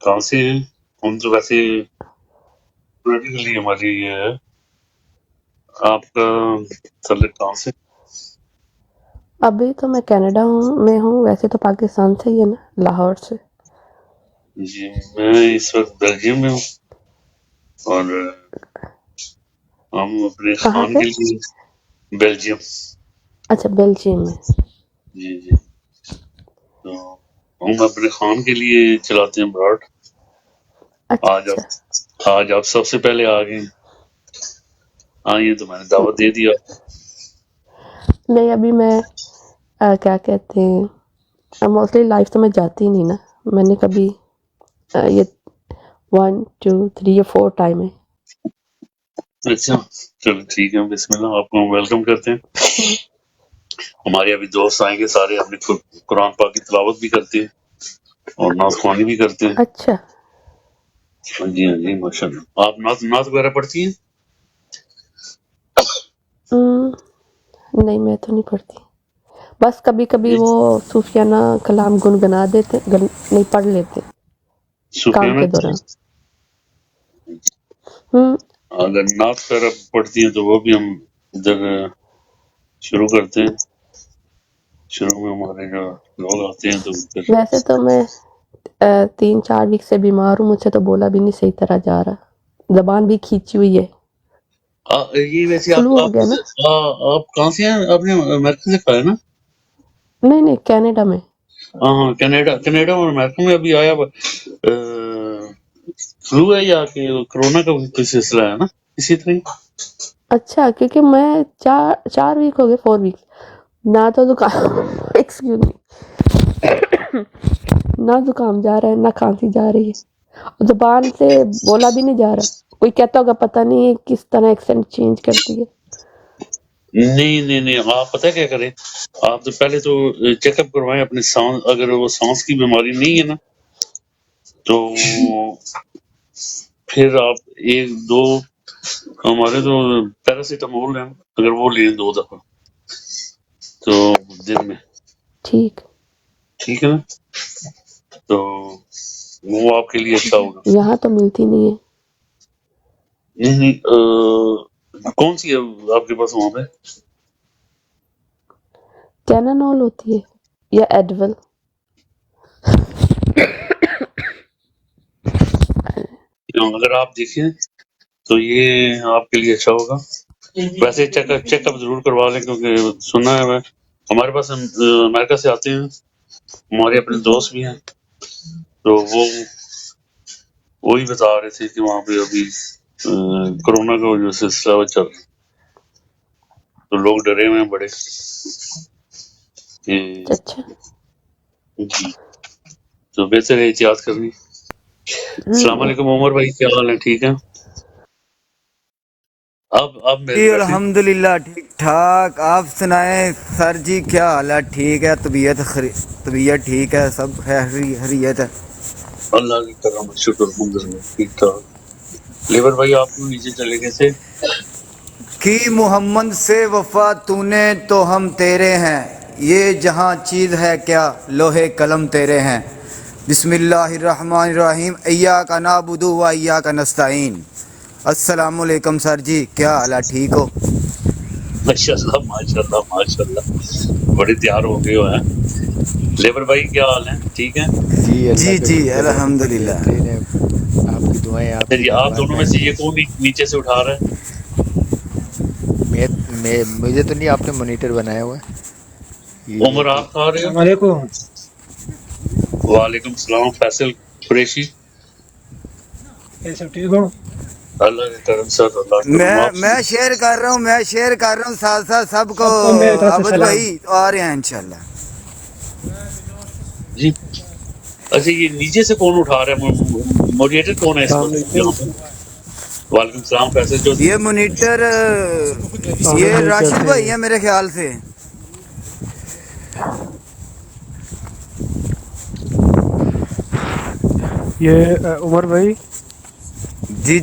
کہاں سے ہیں ہم؟ تو ویسے پولیٹیکلی ہماری یہ ہے. آپ کا تعلق کہاں سے؟ ابھی تو میں کینیڈا میں ہوں، ویسے تو پاکستان سے ہی ہے نا، لاہور سے. جی میں اس وقت بیلجیم میں ہوں، اور ہم اپنے کہاں خان سے؟ کے لیے بیلجیم. اچھا بیلجیم میں. جی جی. تو ہم اپنے خان کے لیے چلاتے ہیں براڈ. اچھا. آج آپ سب سے پہلے آ گئے. ہاں یہ تو میں نے دعوت دے دیا. نہیں ابھی میں کیا کہتے ہیں، موسٹلی لائف تو میں جاتی ہی نہیں نا. میں نے کبھی یہ 1 2 3 یا 4 ٹائم ہے. اچھا چلو ٹھیک ہے، بسم اللہ. آپ کو ویلکم کرتے ہیں. ہمارے ابھی دوست آئیں گے سارے، ہم نے قرآن پاک کی تلاوت بھی کرتے ہیں اور نعت خوانی بھی کرتے ہیں. اچھا. ہاں جی ہاں جی ماشاء اللہ. آپ نعت وغیرہ پڑھتی ہیں؟ نہیں میں تو نہیں پڑھتی، بس کبھی کبھی جی وہ صوفیانہ کلام گنگنا دیتے، نہیں پڑھ لیتے کام سفیانہ کے کی دوران. اگر نعت وغیرہ پڑھتی ہیں تو وہ بھی ہم ادھر شروع کرتے ہیں. شروع میں ہمارے جو لوگ آتے ہیں تو پھر ویسے تو میں 3 4 ویک سے بیمار ہوں، مجھ سے تو بولا بھی نہیں صحیح طرح جا رہا، زبان بھی کھینچی ہوئی ہے. یہ ویسے فلو ہو گیا نا. آپ کہاں سے ہیں؟ آپ نے امریکہ سے کہا ہے نا؟ نہیں کینیڈا میں. ہاں کینیڈا اور امریکہ میں ابھی آیا. فلو ہے یا کہ کرونا کا کوئی سلسلہ ہے نا اسی طرح. اچھا کیونکہ میں 4 ویک ہو گئے، 4 ویک نہ تو زکام ایکسکیوز می نہ زکام جا رہا ہے نہ کھانسی جا رہی ہے، زبان سے بولا بھی نہیں جا رہا. کوئی کہتا ہوگا پتہ نہیں کس طرح ایکسنٹ چینج کرتی ہے. نہیں آپ پتہ کیا کریں، آپ تو پہلے تو چیک اپ کروائیں اپنے سانس. اگر وہ سانس کی بیماری نہیں ہے نا تو پھر آپ 1 2 ہمارے تو پیراسیٹامول ہیں، اگر وہ لیں 2 دفعہ تو دن میں ٹھیک ہے نا، تو وہ آپ کے لیے اچھا ہوگا. یہاں تو ملتی نہیں ہے. نہیں کون سی ہے آپ کے پاس وہاں پہ؟ کینانول ہوتی ہے یا ایڈول. اگر آپ دیکھیں تو یہ آپ کے لیے اچھا ہوگا. ویسے چیک اپ ضرور کروا لیں، کیونکہ سنا ہے میں ہمارے پاس امریکہ سے آتے ہیں ہمارے اپنے دوست بھی ہیں، تو وہی بتا رہے تھے کہ وہاں پہ ابھی کرونا کا جو سلسلہ چل رہا، تو لوگ ڈرے ہوئے ہیں بڑے. اچھا جی تو بہتر ہے احتیاط کرنی. السلام علیکم عمر بھائی، کیا حال ہے؟ ٹھیک ہے؟ آپ جی بیٹھے. الحمدللہ ٹھیک ٹھاک. آپ سنائیں سر جی، کیا حال ہے؟ ٹھیک ہے؟ طبیعت ٹھیک ہے؟ سب خیریت ہے؟ اللہ کی کرم شکر الحمدللہ ٹھیک ٹھاک. لیبر بھائی آپ کو نیچے چلے گئے تھے. کی محمد سے وفا تو نے تو ہم تیرے ہیں، یہ جہاں چیز ہے کیا لوہے قلم تیرے ہیں. بسم اللہ الرحمن الرحیم. ایاک نعبد و ایاک نستعین. السلام علیکم سر جی، کیا حال ہے؟ ٹھیک ہو؟ ماشاء اللہ ماشاء اللہ بڑے تیار ہو گئے ہو ہیں. لیبر بھائی کیا حال ہے؟ ٹھیک ہے؟ جی اللہ کا جی شکر ہے، ہم الحمدللہ. بہترین ہیں. آپ کی دعائیں، آپ اچھا کی جی، آپ دربار دونوں میں میں ہے. سے یہ کون نیچے سے اٹھا رہا ہے؟ مجھے تو نہیں، آپ نے مانیٹر بنایا ہوا ہے یہ عمر تو. آپ کھا رہے ہو؟ السلام علیکم. وعلیکم السلام. فیصل قریشی. کیسے ٹھیک ہو؟ اللہ کے کرم سر، اللہ کے کرم. آپ میں شیئر کر رہا ہوں ساتھ ساتھ سب کو. سب کو میری طرف سے عابد سلام. بھائی آ رہے ہیں انشاءاللہ. جی اچھا، یہ نیچے سے کون اٹھا رہا ہے؟ موڈیٹر کون ہے اس السلام وقت علیکم. یہاں پہ؟ وعلیکم السلام فیصل چودھری. یہ مانیٹر عامر یہ بھائی راشد کیسے بھائی ہیں؟ ہے میرے خیال سے. یہ عمر بھائی، جی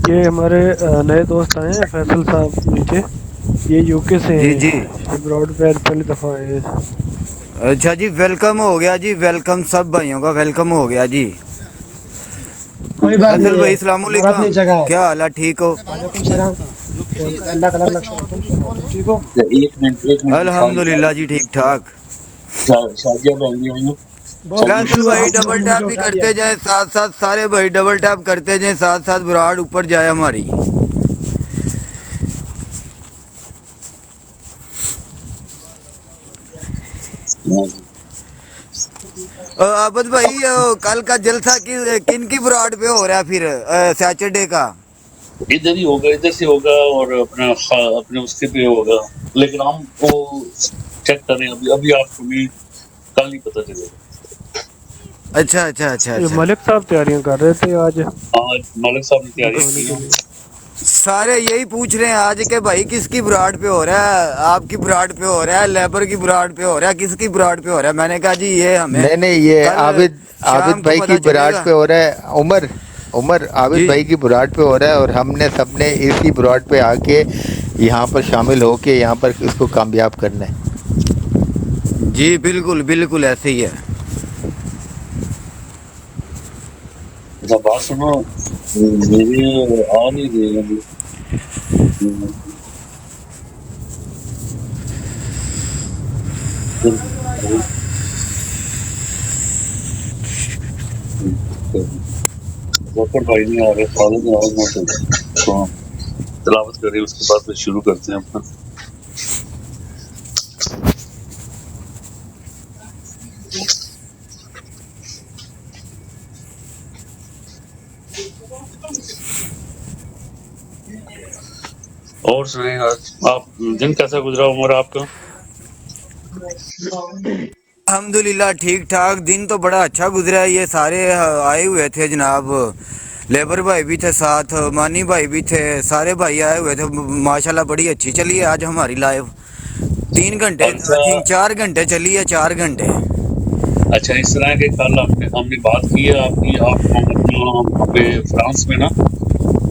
یہ ہمارے نئے دوست آئے ہیں فیصل صاحب نیچے، یہ یو کے سے جی ہیں، جی یہ براڈ پہ پہلی دفعہ آئے ہیں. اچھا جی ویلکم ہو گیا جی، ویلکم سب بھائیوں کا ویلکم ہو گیا جی۔ کوئی بات فیصل نہیں بھائی ہے، السلام ہمارا اپنی علیکم، جگہ ہے۔ کیا حال ہے، ٹھیک ہو؟ وعلیکم السلام، اللہ کا لاکھ لاکھ شکر، ٹھیک ہو؟ ایک الحمدللہ جی ٹھیک ٹھاک۔ شادیہ بہن بھی آئی ہیں۔ بہت شادیہ فیصل خوبصورت بھائی آپ ڈبل نے مجھے ٹیپ بھی اٹھا لیا۔ کرتے جائیں ساتھ ساتھ، سارے بھائی ڈبل ٹیپ کرتے جائیں ساتھ ساتھ، براڈ اوپر جائے ہماری۔ عابد بھائی کل کا جلسہ کن کی براڈ پہ ہو رہا ہے پھر سیچرڈے کا؟ ادھر ہی ہوگا، ادھر سے ہوگا اور اپنے اس کے پہ ہوگا، لیکن ہم وہ چیک کریں، ابھی آپ کو نہیں، کل نہیں پتہ چلے گا۔ اچھا اچھا اچھا یہ اچھا، ملک صاحب تیاریاں کر رہے تھے آج آج مالک صاحب نے تیاریاں دکھانے کی کے ہیں۔ لیے۔ سارے یہی پوچھ رہے ہیں آج کہ بھائی کس کی براڈ پہ ہو رہا ہے، آپ کی براڈ پہ ہو رہا ہے، لیبر کی براڈ پہ ہو رہا ہے، کس کی براڈ پہ ہو رہا ہے؟ میں نے کہا جی یہ ہمیں نہیں یہ کل عابد شام کو بھائی کی پتہ چلے براڈ گا۔ پہ ہو رہا ہے، عمر عابد جی بھائی کی براڈ پہ ہو رہا ہے، اور ہم نے سب نے اسی براڈ پہ آ کے یہاں پر شامل ہو کے یہاں پر اس کو کامیاب کرنا ہے۔ جی بالکل بالکل ایسے ہی ہے۔ اچھا بات سنو، میرے آ نہیں رہے ابھی۔ ظفر بھائی نہیں آ رہے، خالد نہیں آ رہے، تو ہم تلاوت کریں، اس کے بعد پھر شروع کرتے ہیں اپنا۔ اور سنیں آج آپ دن کیسا گزرا عمر آپ کا؟ الحمدللہ ٹھیک ٹھاک، دن تو بڑا اچھا گزرا ہے۔ یہ سارے آئے ہوئے تھے جناب، لیبر بھائی بھی تھے ساتھ، مانی بھائی بھی تھے، سارے بھائی آئے ہوئے تھے، ماشاءاللہ بڑی اچھی چلی ہے آج ہماری لائیو، 3 گھنٹے اچھا 4 گھنٹے چلی ہے، 4 گھنٹے۔ اچھا، اس طرح کہ کل ہم نے بات کی ہے آپ کی، آپ اپنا وہاں پہ فرانس میں نا،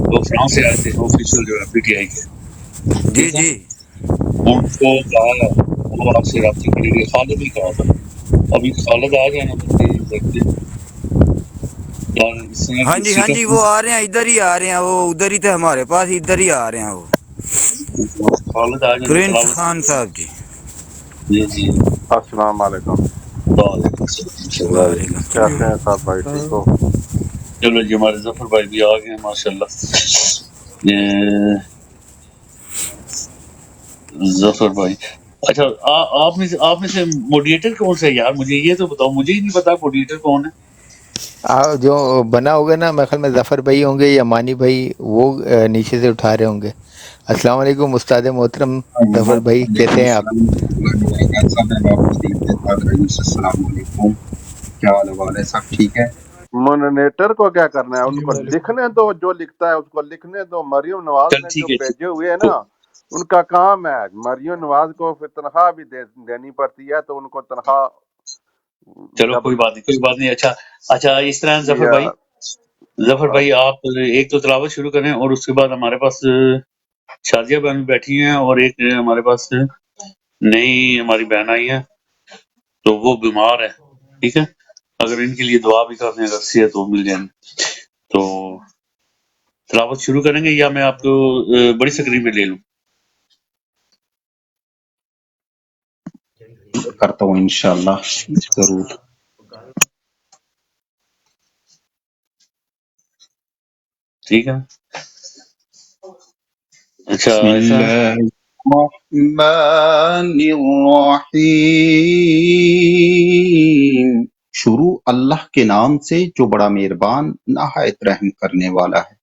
وہ فرانس سے آئے تھے آفیشل جو ہے پی ٹی آئی کے، جی ٹھیک ہے، جی ان کو کہا وہ آپ سے رابطے کریں گے، خالد نے کہا تھا، ابھی خالد آ جائے نا تو پھر دیکھتے ہیں۔ اور اس طرح ہاں کی جی ہاں جی، وہ آ رہے ہیں، ادھر ہی آ رہے ہیں، وہ ادھر ہی تھے ہمارے پاس، ادھر ہی آ رہے ہیں وہ خالد آ جائے تو پرنس تلاوت خان کریں۔ صاحب جی۔ جی جی، السلام علیکم، وعلیکم السلام۔ وعلیکم کیسے السلام۔ ہیں صاحب بھائی، ٹھیک ہو؟ چلو جی، ہمارے ظفر بھائی بھی آ گئے ہیں ماشاء اللہ۔ یہ ظفر بھائی، اچھا آپ میں سے موڈیٹر کون سا ہے یار؟ مجھے یہ تو بتاؤ، مجھے ہی نہیں پتا موڈیٹر کون ہے۔ جو بنا ہوگا نا، میرے خیال میں ظفر بھائی ہوں گے یا مانی بھائی، وہ نیچے سے اٹھا رہے ہوں گے۔ السلام علیکم استاد محترم ظفر بھائی، وعلیکم کیسے ہیں آپ؟ السلام ورحمۃ اللہ وبرکاتہ۔ صاحب میں آپ کو دیکھتے تھا، السلام علیکم، کیا حال ہے؟ سب ٹھیک ہے؟ مونیٹر کو کیا کرنا ہے؟ ان جی کو وعلیکم۔ لکھنے دو، جو لکھتا ہے اس کو لکھنے دو۔ مریم نواز چل نے جو ٹھیک ہے، بھیجے ہوئے ہیں نا، ان کا کام ہے، مریم نواز کو پھر تنخواہ بھی دینی پڑتی ہے، تو ان کو تنخواہ چلو کوئی ڈبل بات نہیں، کوئی بات نہیں۔ اچھا اس طرح یا ظفر بھائی آپ ایک تو تلاوت شروع کریں، اور اس کے بعد ہمارے پاس شادیہ بہن بھی بیٹھی ہیں، اور ایک ہمارے پاس نئی ہماری بہن آئی ہے، تو وہ بیمار ہے، ٹھیک ہے، اگر ان کے لیے دعا بھی کر دیں، اگر صحت ہو مل جائیں تو تلاوت شروع کریں گے، یا میں آپ کو بڑی سکرین پہ لے لوں؟ کرتا ہوں انشاءاللہ، ضرور۔ ٹھیک ہے، اچھا بسم ایسا ہے۔ اللہ الرحمن الرحیم، شروع اللہ کے نام سے جو بڑا مہربان نہایت رحم کرنے والا ہے۔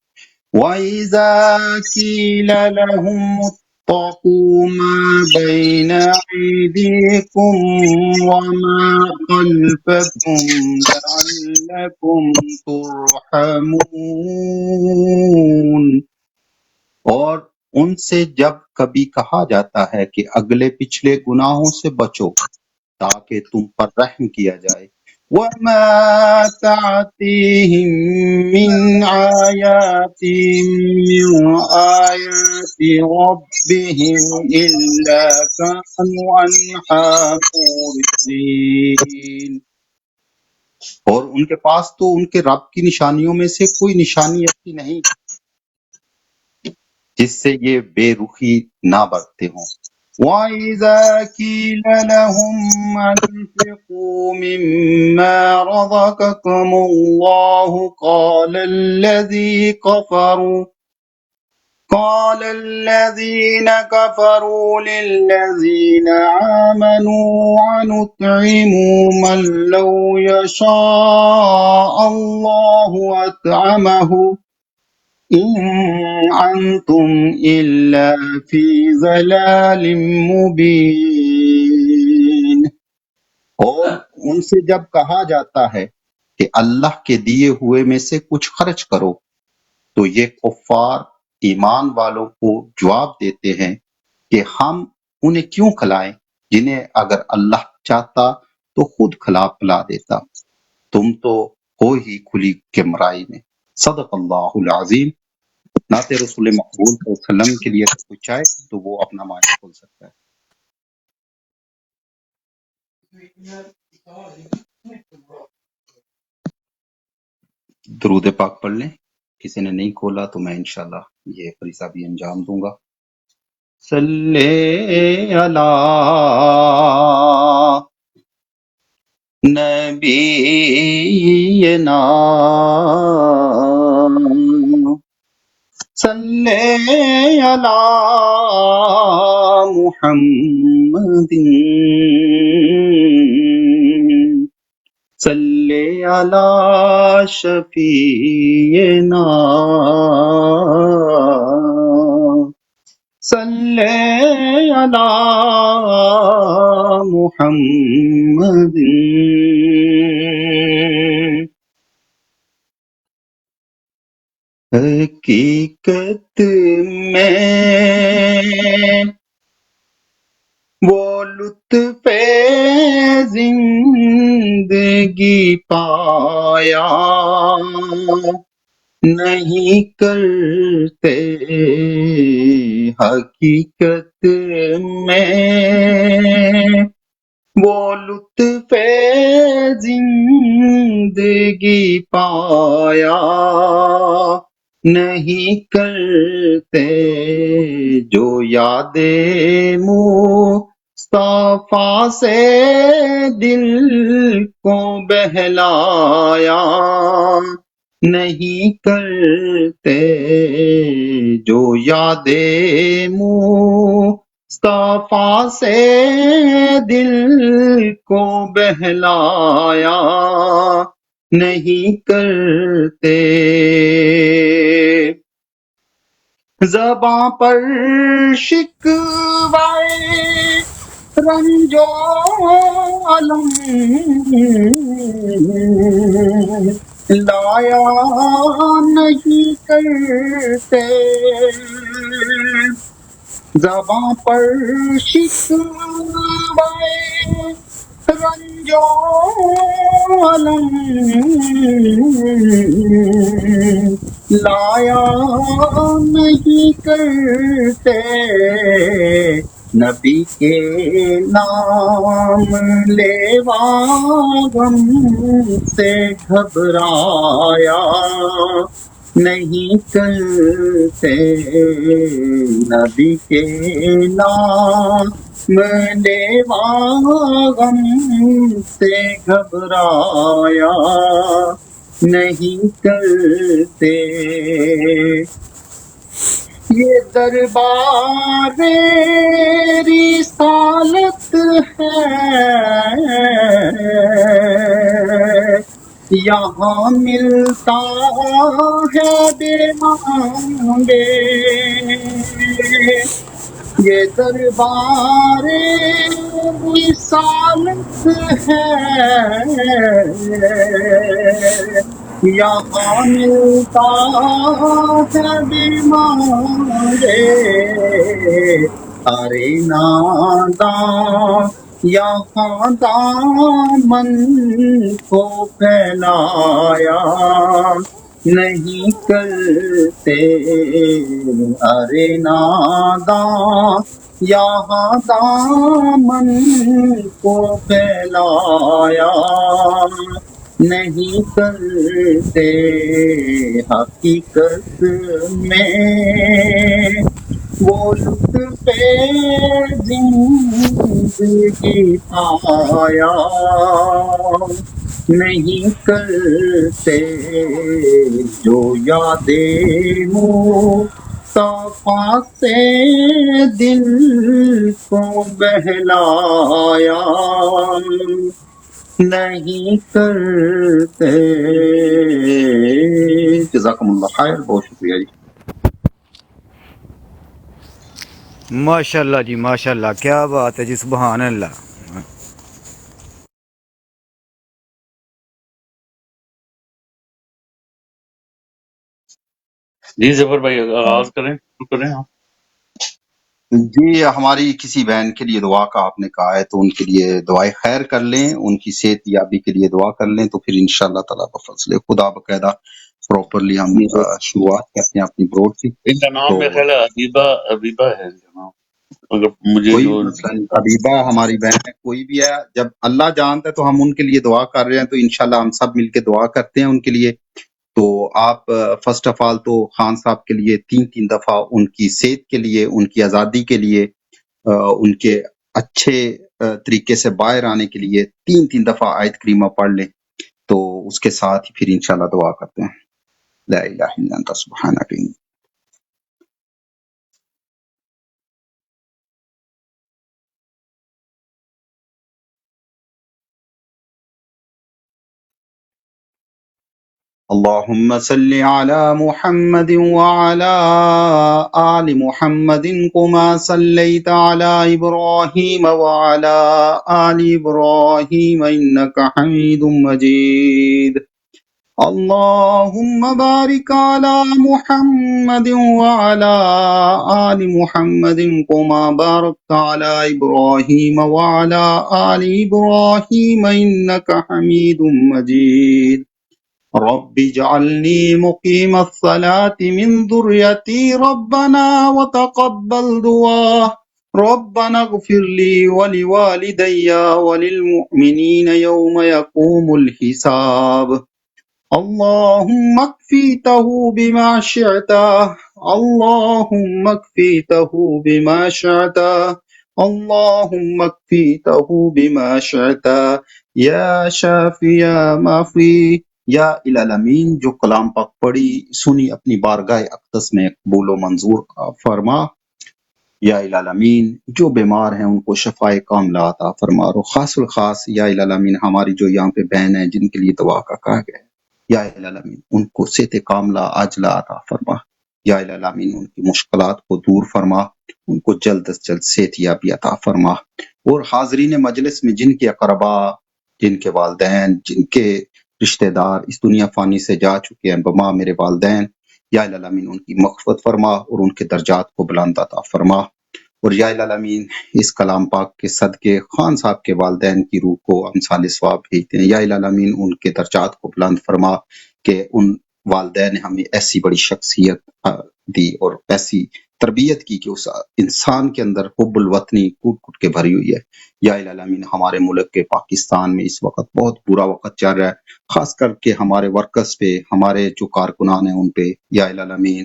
وَإِذَا قِيلَ لَهُمُ اتَّقُوا مَا بَيْنَ أَيْدِيكُمْ وَمَا خَلْفَكُمْ لَعَلَّكُمْ تُرْحَمُونَ، اور ان سے جب کبھی کہا جاتا ہے کہ اگلے پچھلے گناہوں سے بچو تاکہ تم پر رحم کیا جائے، وما تعتيهم من آيات من آيات ربهم إلا كانوا عنها معرضين. اور ان کے پاس تو ان کے رب کی نشانیوں میں سے کوئی نشانی ایسی نہیں جس سے یہ بے رخی نہ برتتے ہوں. وَإِذَا قِيلَ لَهُمْ أَنفِقُوا مِمَّا رَزَقَكُمُ اللَّهُ قَالَ الَّذِينَ كَفَرُوا لِلَّذِينَ آمَنُوا أَنُطْعِمُ مَن لَّوْ يَشَاءُ اللَّهُ أَطْعَمَهُ إِنْ أَنْتُمْ إِلَّا فِي ضَلَالٍ مُبِينٍ. اور ان سے جب کہا جاتا ہے کہ اللہ کے دیے ہوئے میں سے کچھ خرچ کرو تو یہ کفار ایمان والوں کو جواب دیتے ہیں کہ ہم انہیں کیوں کھلائیں جنہیں اگر اللہ چاہتا تو خود کھلا پلا دیتا. تم تو ہو ہی کھلی گمراہی میں. صدق اللہ العظیم. نعت رسول مقبول صلی اللہ علیہ وسلم کے لیے اگر کوئی چاہے تو وہ اپنا مائک کھول سکتا ہے. درود پاک پڑھ لیں. کسی نے نہیں کھولا تو میں انشاءاللہ یہ فریضہ بھی انجام دوں گا. صلی علی نبینا صلی علی محمد صلی علی شفیعنا صلی علی محمد. حقیقت میں وہ لطف زندگی پایا نہیں کرتے. حقیقت میں وہ لطف زندگی پایا نہیں کرتے. جو یاد مصطفیٰ سے دل کو بہلایا نہیں کرتے. جو یاد مصطفیٰ سے دل کو بہلایا نہیں کرتے. زباں پر شکوائے رنج و الم لایا نہیں کرتے. زباں پر شکوائے رنج و الم لایا نہیں کرتے. نبی کے نام لیوا غم سے گھبرایا نہیں کرتے. نبی کے نام لیوا غم سے گھبرایا نہیں کرتے. یہ دربار رسالت ہے یہاں ملتا ہے بے مانگے. یہ دربار رسالت ہے یہاں ملتا ہے بے مانگے. ارے ناداں یہاں دامن کو پھیلایا نہیں کرتے ارے ناداں، یہاں دامن کو پھیلایا نہیں کرتے حقیقت میں وہ لطف زندگی پایا نہیں کرتے جو یاد مصطفیٰ سے دل کو بہلایا نہیں کرتے۔ جزاکم اللہ خیر، بہت شکریہ جی۔ ماشاء اللہ جی، ماشاء اللہ، کیا بات ہے جی، سبحان اللہ۔ جی ظفر بھائی آغاز کریں، شروع کریں آپ۔ جی، ہماری کسی بہن کے لیے دعا کا آپ نے کہا ہے تو ان کے لیے دعائے خیر کر لیں، ان کی صحت یابی کے لیے دعا کر لیں، تو پھر انشاءاللہ تعالیٰ بفضل خدا باقاعدہ پراپرلی ہم شروعات کرتے ہیں اپنی بروڈ کی۔ ان کا نام تو میرا خیال ہے حبیبہ ہے ان کا نام، اگر مجھے کوئی جو مسئلہ نہیں، حبیبہ ہماری بہن ہے، کوئی بھی ہے، جب اللہ جانتا ہے تو ہم ان کے لیے دعا کر رہے ہیں، تو انشاءاللہ ہم سب مل کے دعا کرتے ہیں ان کے لیے۔ تو آپ فرسٹ آف آل تو خان صاحب کے لیے تین دفعہ ان کی صحت کے لیے، ان کی آزادی کے لیے، ان کے اچھے طریقے سے باہر آنے کے لیے تین دفعہ آیت کریمہ پڑھ لیں، تو اس کے ساتھ ہی پھر انشاءاللہ دعا کرتے ہیں۔ لا الہ الا انت سبحانک انی۔ اللہم صل علی محمد وعلی آل محمد کما صلیت علی ابراہیم وعلی آل ابراہیم انک حمید مجید۔ اللہم بارک علی محمد وعلی آل محمد کما بارکت علی ابراہیم وعلی آل ابراہیم انک حمید مجید۔ رب اجعلنی مقیم الصلاة من ذریتی ربنا وتقبل دعا ربنا اغفر لی ولوالدی وللمؤمنین یوم یقوم الحساب۔ اللہم اکفیتہ بما شئت اللہم اکفیتہ بما شئت اللہم اکفیتہ بما شئت یا شافی یا معافی۔ یا العالمین، جو کلام پاک پڑھی سنی اپنی بارگاہ اقدس میں قبول و منظور فرما۔ یا العالمین، جو بیمار ہیں ان کو شفائے کاملہ عطا فرما، اور خاص الخاص یا العالمین ہماری جو یہاں پہ بہن ہیں جن کے لیے دعا کا کہا گیا ہے، یا العالمین ان کو صحت کاملہ عاجلہ عطا فرما۔ یا العالمین ان کی مشکلات کو دور فرما، ان کو جلد از جلد صحت یابی عطا فرما۔ اور حاضرین مجلس میں جن کے اقربا، جن کے والدین، جن کے رشتہ دار اس دنیا فانی سے جا چکے ہیں، بما میرے والدین، یا العالمین ان کی مغفرت فرما اور ان کے درجات کو بلند عطا فرما۔ اور یا العالمین اس کلام پاک کے صدقے خان صاحب کے والدین کی روح کو امثال ثواب بھیجتے ہیں، یا العالمین ان کے درجات کو بلند فرما کہ ان والدین نے ہمیں ایسی بڑی شخصیت دی اور ایسی تربیت کی کہ اس انسان کے اندر حب الوطنی کوٹ کوٹ کے بھری ہوئی ہے۔ یا العالمین ہمارے ملک کے پاکستان میں اس وقت بہت برا وقت چل رہا ہے، خاص کر کے ہمارے ورکرز پہ، ہمارے جو کارکنان ہیں ان پہ۔ یا العالمین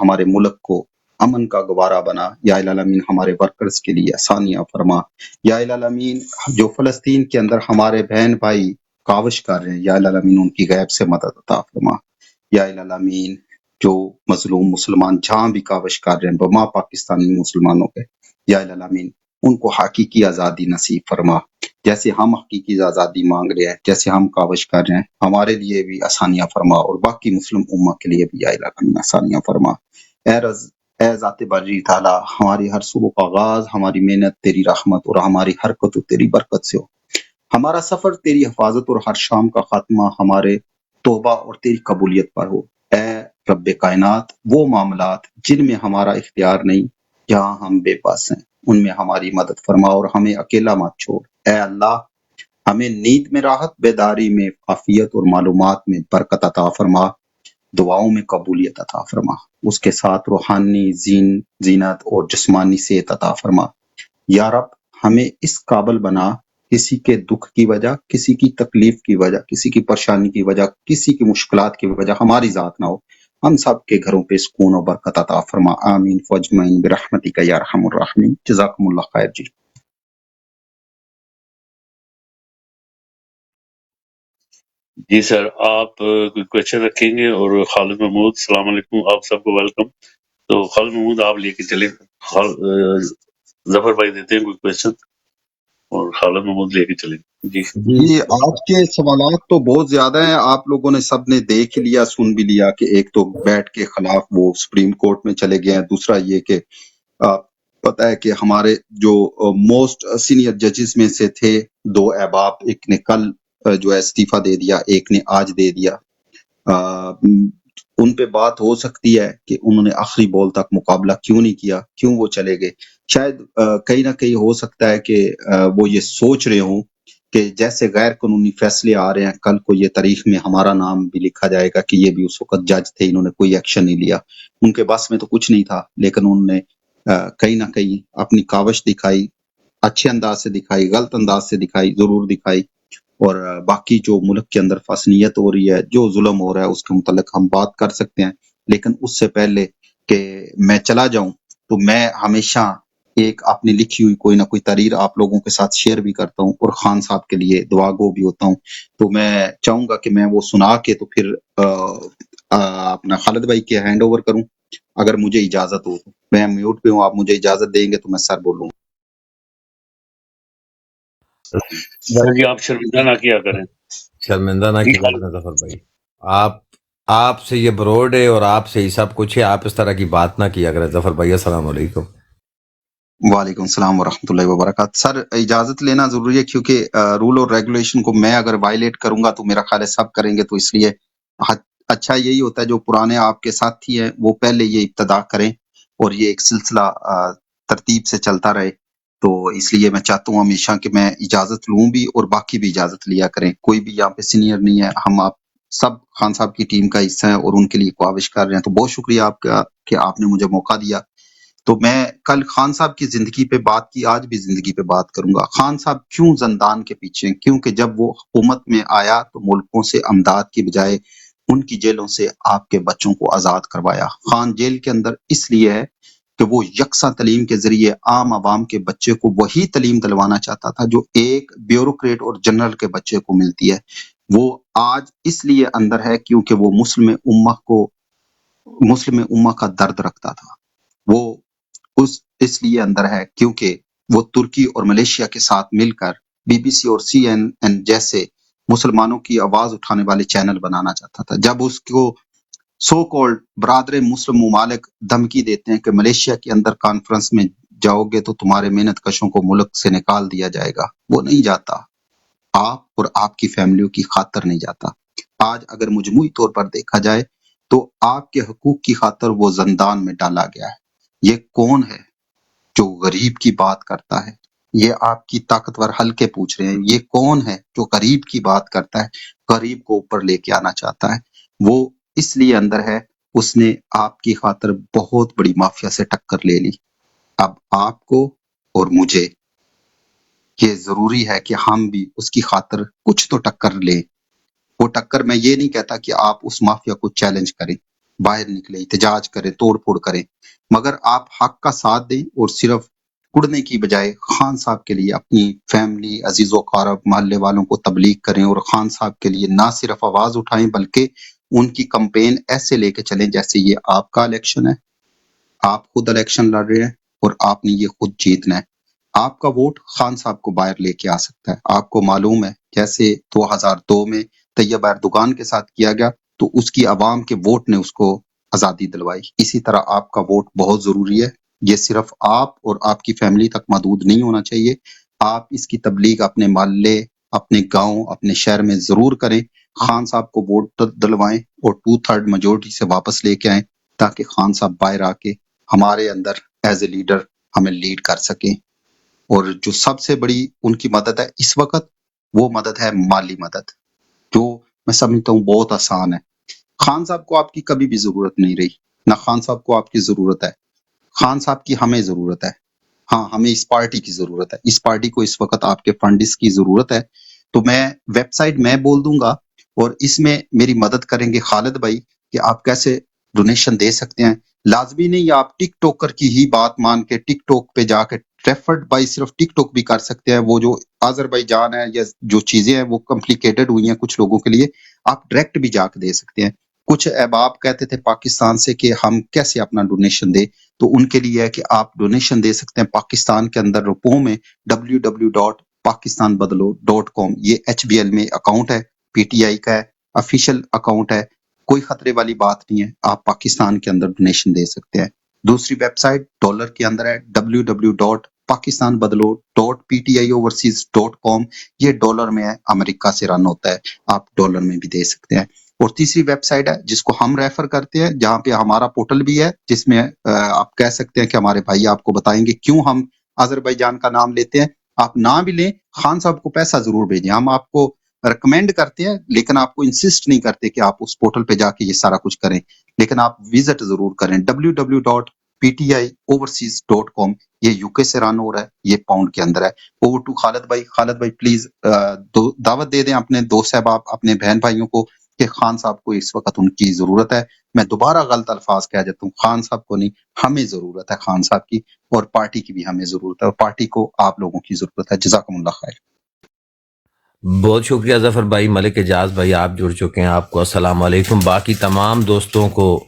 ہمارے ملک کو امن کا گوارا بنا، یا العالمین ہمارے ورکرز کے لیے آسانیاں فرما۔ یا العالمین جو فلسطین کے اندر ہمارے بہن بھائی کاوش کر رہے ہیں، یا العالمین ان کی غیب سے مدد عطا فرما۔ یا العالمین جو مظلوم مسلمان جہاں بھی کاوش کر رہے ہیں بما پاکستانی مسلمانوں پہ، یا العالمین ان کو حقیقی آزادی نصیب فرما۔ جیسے ہم حقیقی آزادی مانگ رہے ہیں، جیسے ہم کاوش کر رہے ہیں، ہمارے لیے بھی آسانیاں فرما اور باقی مسلم امہ کے لیے بھی یا العالمین آسانیاں فرما۔ اے ذات باری تعالیٰ، ہماری ہر صبح کا آغاز، ہماری محنت تیری رحمت اور ہماری حرکت تیری برکت سے ہو، ہمارا سفر تیری حفاظت اور ہر شام کا خاتمہ ہمارے توبہ اور تیری قبولیت پر ہو۔ اے رب کائنات، وہ معاملات جن میں ہمارا اختیار نہیں، جہاں ہم بے بس ہیں، ان میں ہماری مدد فرما اور ہمیں اکیلا مت چھوڑ۔ اے اللہ ہمیں نیند میں راحت، بیداری میں عافیت اور معلومات میں برکت عطا فرما، دعاؤں میں قبولیت عطا فرما، اس کے ساتھ روحانی زینت اور جسمانی صحت عطا فرما۔ یا رب ہمیں اس قابل بنا، کسی کے دکھ کی وجہ، کسی کی تکلیف کی وجہ، کسی کی پریشانی کی وجہ، کسی کی مشکلات کی وجہ ہماری ذات نہ ہو، ہم سب کے گھروں پہ سکون و برکت عطا فرما، آمین فاجمعین برحمتک یا ارحم الراحمین۔ جزاکم اللہ خیر جی۔ جی سر، آپ کوئی کوشچن رکھیں گے؟ اور خالد محمود، السلام علیکم، آپ سب کو ویلکم۔ تو خالد محمود آپ لے کے چلیں، ظفر بھائی دیتے ہیں کوئی کوشچن اور خالد محمود لے کے چلیں۔ جی جی آج کے سوالات تو بہت زیادہ ہیں، آپ لوگوں نے سب نے دیکھ لیا، سن بھی لیا کہ ایک تو بیٹ کے خلاف وہ سپریم کورٹ میں چلے گئے ہیں، دوسرا یہ کہ پتہ ہے کہ ہمارے جو موسٹ سینئر ججز میں سے تھے 2 احباب، ایک نے کل جو ہے استعفیٰ دے دیا، ایک نے آج دے دیا۔ ان پہ بات ہو سکتی ہے کہ انہوں نے آخری بال تک مقابلہ کیوں نہیں کیا، کیوں وہ چلے گئے۔ شاید کہیں نہ کہیں ہو سکتا ہے کہ وہ یہ سوچ رہے ہوں کہ جیسے غیر قانونی فیصلے آ رہے ہیں، کل کو یہ تاریخ میں ہمارا نام بھی لکھا جائے گا کہ یہ بھی اس وقت جج تھے، انہوں نے کوئی ایکشن نہیں لیا۔ ان کے بس میں تو کچھ نہیں تھا، لیکن انہوں نے کہیں نہ کہیں اپنی کاوش دکھائی، اچھے انداز سے دکھائی، غلط انداز سے دکھائی، ضرور دکھائی۔ اور باقی جو ملک کے اندر فسنیت ہو رہی ہے، جو ظلم ہو رہا ہے، اس کے متعلق ہم بات کر سکتے ہیں، لیکن اس سے پہلے کہ میں چلا جاؤں تو میں ہمیشہ ایک اپنی لکھی ہوئی کوئی نہ کوئی تحریر آپ لوگوں کے ساتھ شیئر بھی کرتا ہوں اور خان صاحب کے لیے دعا گو بھی ہوتا ہوں۔ تو میں چاہوں گا کہ میں وہ سنا کے تو پھر اپنا خالد بھائی کے ہینڈ اوور کروں، اگر مجھے اجازت ہو تو۔ میں میوٹ پہ ہوں، آپ مجھے اجازت دیں گے تو میں سر بولوں۔ جی آپ شرمندہ نہ کیا کریں۔ شرمندہ نہ جی کیا خالد، کریں ظفر بھائی، آپ سے یہ بروڈ ہے اور آپ سے ہی سب کچھ ہے، آپ اس طرح کی بات نہ کیا کریں ظفر بھائی۔ السلام علیکم۔ وعلیکم السلام ورحمۃ اللہ وبرکاتہ۔ سر اجازت لینا ضروری ہے، کیونکہ رول اور ریگولیشن کو میں اگر وائلیٹ کروں گا تو میرا خیال ہے سب کریں گے، تو اس لیے اچھا یہی ہوتا ہے جو پرانے آپ کے ساتھی ہیں وہ پہلے یہ ابتدا کریں اور یہ ایک سلسلہ ترتیب سے چلتا رہے۔ تو اس لیے میں چاہتا ہوں ہمیشہ کہ میں اجازت لوں بھی اور باقی بھی اجازت لیا کریں، کوئی بھی یہاں پہ سینئر نہیں ہے، ہم آپ سب خان صاحب کی ٹیم کا حصہ ہیں اور ان کے لیے کاوش کر رہے ہیں۔ تو بہت شکریہ آپ کا کہ آپ نے مجھے موقع دیا۔ تو میں کل خان صاحب کی زندگی پہ بات کی، آج بھی زندگی پہ بات کروں گا۔ خان صاحب کیوں زندان کے پیچھے ہیں؟ کیونکہ جب وہ حکومت میں آیا تو ملکوں سے امداد کی بجائے ان کی جیلوں سے آپ کے بچوں کو آزاد کروایا۔ خان جیل کے اندر اس لیے ہے کہ وہ یکساں تعلیم کے ذریعے عام عوام کے بچے کو وہی تعلیم دلوانا چاہتا تھا جو ایک بیوروکریٹ اور جنرل کے بچے کو ملتی ہے۔ وہ آج اس لیے اندر ہے کیونکہ وہ مسلم امہ کا درد رکھتا تھا۔ وہ اس لیے اندر ہے کیونکہ وہ ترکی اور ملیشیا کے ساتھ مل کر بی بی سی اور سی این این جیسے مسلمانوں کی آواز اٹھانے والے چینل بنانا چاہتا تھا۔ جب اس کو سو کالڈ برادر مسلم ممالک دھمکی دیتے ہیں کہ ملیشیا کے اندر کانفرنس میں جاؤ گے تو تمہارے محنت کشوں کو ملک سے نکال دیا جائے گا، وہ نہیں جاتا، آپ اور آپ کی فیملیوں کی خاطر نہیں جاتا۔ آج اگر مجموعی طور پر دیکھا جائے تو آپ کے حقوق کی خاطر وہ زندان میں ڈالا گیا ہے۔ یہ کون ہے جو غریب کی بات کرتا ہے؟ یہ آپ کی طاقتور حلقے پوچھ رہے ہیں، یہ کون ہے جو غریب کی بات کرتا ہے، غریب کو اوپر لے کے آنا چاہتا ہے؟ وہ اس لیے اندر ہے، اس نے آپ کی خاطر بہت بڑی مافیا سے ٹکر لے لی۔ اب آپ کو اور مجھے یہ ضروری ہے کہ ہم بھی اس کی خاطر کچھ تو ٹکر لیں۔ وہ ٹکر میں یہ نہیں کہتا کہ آپ اس مافیا کو چیلنج کریں، باہر نکلیں، احتجاج کریں، توڑ پھوڑ کریں، مگر آپ حق کا ساتھ دیں اور صرف اڑنے کی بجائے خان صاحب کے لیے اپنی فیملی، عزیز و اقارب، محلے والوں کو تبلیغ کریں اور خان صاحب کے لیے نہ صرف آواز اٹھائیں بلکہ ان کی کمپین ایسے لے کے چلیں جیسے یہ آپ کا الیکشن ہے، آپ خود الیکشن لڑ رہے ہیں اور آپ نے یہ خود جیتنا ہے۔ آپ کا ووٹ خان صاحب کو باہر لے کے آ سکتا ہے۔ آپ کو معلوم ہے جیسے 2002 میں طیب اردوغان کے ساتھ کیا گیا تو اس کی عوام کے ووٹ نے اس کو آزادی دلوائی، اسی طرح آپ کا ووٹ بہت ضروری ہے۔ یہ صرف آپ اور آپ کی فیملی تک محدود نہیں ہونا چاہیے، آپ اس کی تبلیغ اپنے محلے، اپنے گاؤں، اپنے شہر میں ضرور کریں، خان صاحب کو ووٹ دلوائیں اور 2/3 میجورٹی سے واپس لے کے آئیں تاکہ خان صاحب باہر آ کے ہمارے اندر ایز اے لیڈر ہمیں لیڈ کر سکیں. اور جو سب سے بڑی ان کی مدد ہے اس وقت، وہ مدد ہے مالی مدد، جو میں سمجھتا ہوں بہت آسان ہے. خان صاحب کو آپ کی کبھی بھی ضرورت نہیں رہی، نہ خان صاحب کو آپ کی ضرورت ہے. خان صاحب کی ہمیں ضرورت ہے. ہاں، ہمیں اس پارٹی کی ضرورت ہے. اس پارٹی کو اس وقت آپ کے فنڈز کی ضرورت ہے. تو میں ویب سائٹ میں بول دوں گا، اور اس میں میری مدد کریں گے خالد بھائی کہ آپ کیسے ڈونیشن دے سکتے ہیں. لازمی نہیں آپ ٹک ٹوکر کی ہی بات مان کے ٹک ٹوک پہ جا کے ریفرڈ بائی صرف ٹک ٹوک بھی کر سکتے ہیں. وہ جو آذربائیجان ہے یا جو چیزیں ہیں وہ کمپلیکیٹڈ ہوئی ہیں کچھ لوگوں کے لیے، آپ ڈائریکٹ بھی جا کے دے سکتے ہیں. کچھ احباب کہتے تھے پاکستان سے کہ ہم کیسے اپنا ڈونیشن دیں، تو ان کے لیے ہے کہ آپ ڈونیشن دے سکتے ہیں پاکستان کے اندر روپوں میں. www.pakistanbadalo.com یہ HBL میں اکاؤنٹ ہے، PTI کا ہے، افیشل اکاؤنٹ ہے. کوئی خطرے والی بات نہیں ہے، آپ پاکستان کے اندر ڈونیشن دے سکتے ہیں. دوسری ویب سائٹ ڈالر کے اندر ہے، www.pakistanbadalo.ptioverseas.com. یہ ڈالر میں ہے، امریکہ سے رن ہوتا ہے، آپ ڈالر میں بھی دے سکتے ہیں. اور تیسری ویب سائٹ ہے جس کو ہم ریفر کرتے ہیں، جہاں پہ ہمارا پورٹل بھی ہے، جس میں آپ کہہ سکتے ہیں کہ ہمارے بھائی آپ کو بتائیں گے کیوں ہم آذربائیجان کا نام لیتے ہیں. آپ نہ بھی لیں، خان صاحب کو پیسہ ضرور بھیجیں. ہم آپ کو ریکمینڈ کرتے ہیں لیکن آپ کو انسسٹ نہیں کرتے کہ آپ اس پورٹل پہ جا کے یہ سارا کچھ کریں، لیکن آپ وزٹ ضرور کریں. www.ptioverseas.com. یہ UK سے رن ہو رہا ہے، یہ پاؤنڈ کے اندر ہے. اوور ٹو خالد بھائی. خالد بھائی پلیز دعوت دے دیں اپنے دوست صاحب، اپنے بہن بھائیوں کو کہ خان صاحب کو اس وقت ان کی ضرورت ہے. میں دوبارہ غلط الفاظ کہہ جاتا ہوں، خان صاحب کو نہیں، ہمیں ضرورت ہے خان صاحب کی، اور پارٹی کی بھی ہمیں ضرورت ہے، اور پارٹی کو آپ لوگوں کی ضرورت ہے. جزاکم اللہ خیر. بہت شکریہ ظفر بھائی. ملک اعجاز بھائی آپ جڑ چکے ہیں، آپ کو السلام علیکم. باقی تمام دوستوں کو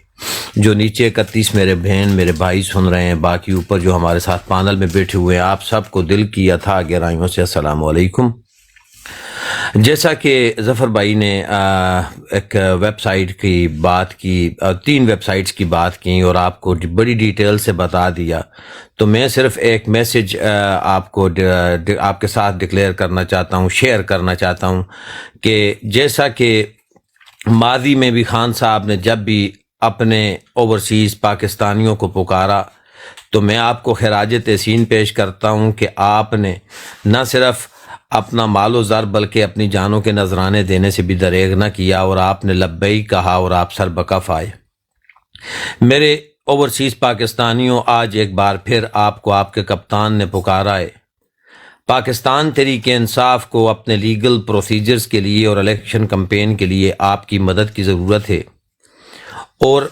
جو نیچے 31 میرے بہن میرے بھائی سن رہے ہیں، باقی اوپر جو ہمارے ساتھ پانل میں بیٹھے ہوئے ہیں، آپ سب کو دل کی اتھا گہرائیوں سے السلام علیکم. جیسا کہ ظفر بھائی نے ایک ویب سائٹ کی بات کی، 3 ویب سائٹس کی بات کی اور آپ کو بڑی ڈیٹیل سے بتا دیا، تو میں صرف ایک میسج آپ کو آپ کے ساتھ ڈکلیئر کرنا چاہتا ہوں، شیئر کرنا چاہتا ہوں کہ جیسا کہ ماضی میں بھی خان صاحب نے جب بھی اپنے اوورسیز پاکستانیوں کو پکارا، تو میں آپ کو خراج تحسین پیش کرتا ہوں کہ آپ نے نہ صرف اپنا مال و زر بلکہ اپنی جانوں کے نذرانے دینے سے بھی دریغ نہ کیا، اور آپ نے لبیک کہا اور آپ سر بکف آئے. میرے اوورسیز پاکستانیوں، آج ایک بار پھر آپ کو آپ کے کپتان نے پکارا ہے. پاکستان تحریک انصاف کو اپنے لیگل پروسیجرز کے لیے اور الیکشن کمپین کے لیے آپ کی مدد کی ضرورت ہے، اور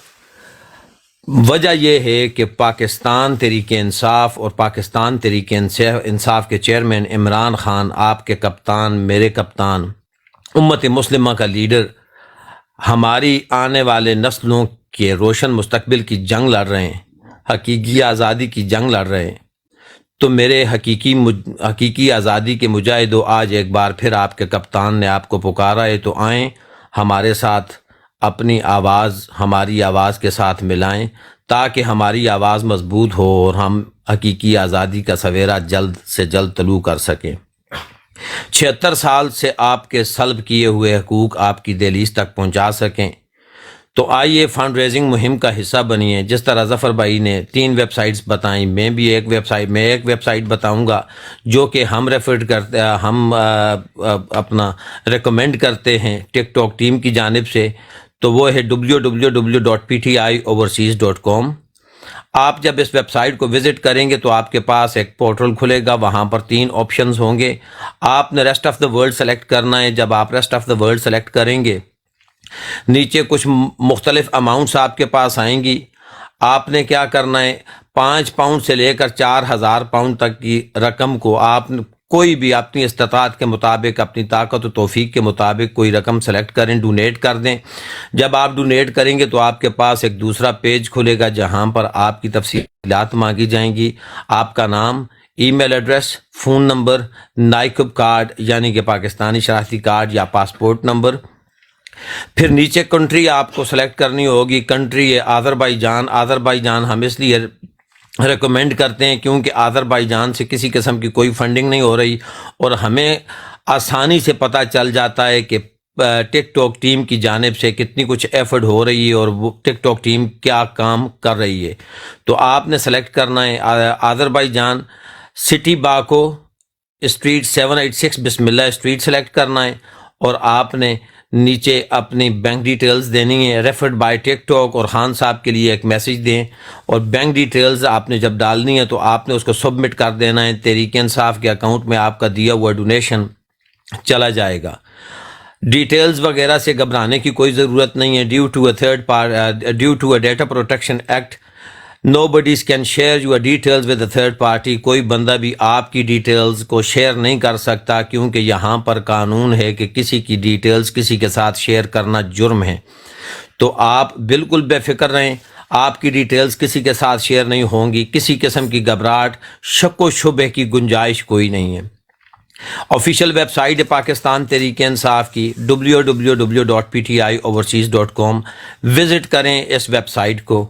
وجہ یہ ہے کہ پاکستان تحریک انصاف اور پاکستان تحریک انصاف کے چیئرمین عمران خان، آپ کے کپتان، میرے کپتان، امت مسلمہ کا لیڈر، ہماری آنے والے نسلوں کے روشن مستقبل کی جنگ لڑ رہے ہیں، حقیقی آزادی کی جنگ لڑ رہے ہیں. تو میرے حقیقی آزادی کے مجاہدوں، آج ایک بار پھر آپ کے کپتان نے آپ کو پکارا ہے، تو آئیں ہمارے ساتھ اپنی آواز ہماری آواز کے ساتھ ملائیں، تاکہ ہماری آواز مضبوط ہو اور ہم حقیقی آزادی کا سویرا جلد سے جلد طلوع کر سکیں. 76 سال سے آپ کے سلب کیے ہوئے حقوق آپ کی دہلیز تک پہنچا سکیں. تو آئیے فنڈ ریزنگ مہم کا حصہ بنیے. جس طرح ظفر بھائی نے 3 ویب سائٹس بتائیں، میں ایک ویب سائٹ بتاؤں گا جو کہ ہم اپنا ریکمینڈ کرتے ہیں ٹک ٹاک ٹیم کی جانب سے، تو وہ ہے www.ptioverseas.com. آپ جب اس ویب سائٹ کو وزٹ کریں گے تو آپ کے پاس ایک پورٹل کھلے گا، وہاں پر 3 آپشنز ہوں گے. آپ نے rest of the world select کرنا ہے. جب آپ rest of the world select کریں گے، نیچے کچھ مختلف اماؤنٹس آپ کے پاس آئیں گی. آپ نے کیا کرنا ہے، 5 پاؤنڈ سے لے کر 4000 پاؤنڈ تک کی رقم کو آپ کوئی بھی اپنی استطاعت کے مطابق، اپنی طاقت و توفیق کے مطابق کوئی رقم سلیکٹ کریں، ڈونیٹ کر دیں. جب آپ ڈونیٹ کریں گے تو آپ کے پاس ایک دوسرا پیج کھلے گا جہاں پر آپ کی تفصیلات مانگی جائیں گی. آپ کا نام، email address, phone number, NICOP card یعنی کہ پاکستانی شناختی کارڈ یا پاسپورٹ نمبر. پھر نیچے کنٹری آپ کو سلیکٹ کرنی ہوگی. کنٹری ہے آذربائیجان ہم اس لیے ریکمینڈ کرتے ہیں کیونکہ آذربائیجان سے کسی قسم کی کوئی فنڈنگ نہیں ہو رہی، اور ہمیں آسانی سے پتہ چل جاتا ہے کہ ٹک ٹاک ٹیم کی جانب سے کتنی کچھ ایفرٹ ہو رہی ہے اور وہ ٹک ٹاک ٹیم کیا کام کر رہی ہے. تو آپ نے سلیکٹ کرنا ہے آذربائیجان سٹی باکو اسٹریٹ 786 بسم اللہ اسٹریٹ سلیکٹ کرنا ہے اور آپ نے نیچے اپنی بینک ڈیٹیلز دینی ہے. ریفرڈ بائی ٹک ٹاک اور خان صاحب کے لیے ایک میسیج دیں اور بینک ڈیٹیلز آپ نے جب ڈالنی ہے تو آپ نے اس کو سبمٹ کر دینا ہے. تحریک انصاف کے اکاؤنٹ میں آپ کا دیا ہوا ڈونیشن چلا جائے گا. ڈیٹیلز وغیرہ سے گھبرانے کی کوئی ضرورت نہیں ہے. Due to a data protection act no bodies can share your details with a third party. کوئی بندہ بھی آپ کی ڈیٹیلز کو شیئر نہیں کر سکتا کیونکہ یہاں پر قانون ہے کہ کسی کی ڈیٹیلز کسی کے ساتھ شیئر کرنا جرم ہے. تو آپ بالکل بے فکر رہیں, آپ کی ڈیٹیلز کسی کے ساتھ شیئر نہیں ہوں گی. کسی قسم کی گھبراہٹ شک و شبہ کی گنجائش کوئی نہیں ہے. آفیشیل ویب سائٹ ہے پاکستان تحریک انصاف کی www.ptioverseas.com. وزٹ کریں اس ویب سائٹ کو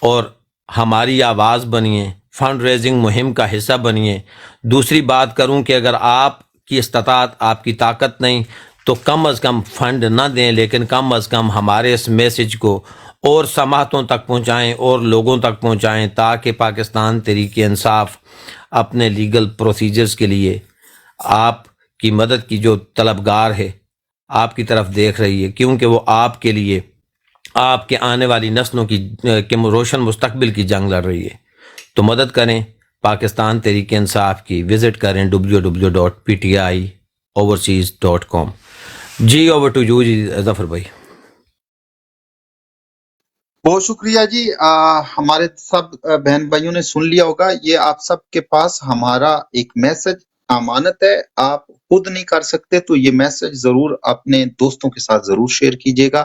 اور ہماری آواز بنیے, فنڈ ریزنگ مہم کا حصہ بنیے. دوسری بات کروں کہ اگر آپ کی استطاعت, آپ کی طاقت نہیں تو کم از کم فنڈ نہ دیں, لیکن کم از کم ہمارے اس میسج کو اور سماعتوں تک پہنچائیں اور لوگوں تک پہنچائیں تاکہ پاکستان تحریک انصاف اپنے لیگل پروسیجرز کے لیے آپ کی مدد کی جو طلبگار ہے آپ کی طرف دیکھ رہی ہے, کیونکہ وہ آپ کے لیے آپ کے آنے والی نسلوں کی روشن مستقبل کی جنگ لڑ رہی ہے. تو مدد کریں پاکستان تحریک انصاف کی. وزٹ کریں www.ptioverseas.com. جی اوور ٹو یو جی ظفر بھائی. بہت شکریہ جی. ہمارے سب بہن بھائیوں نے سن لیا ہوگا. یہ آپ سب کے پاس ہمارا ایک میسج امانت ہے, آپ خود نہیں کر سکتے تو یہ میسج ضرور اپنے دوستوں کے ساتھ ضرور شیئر کیجیے گا.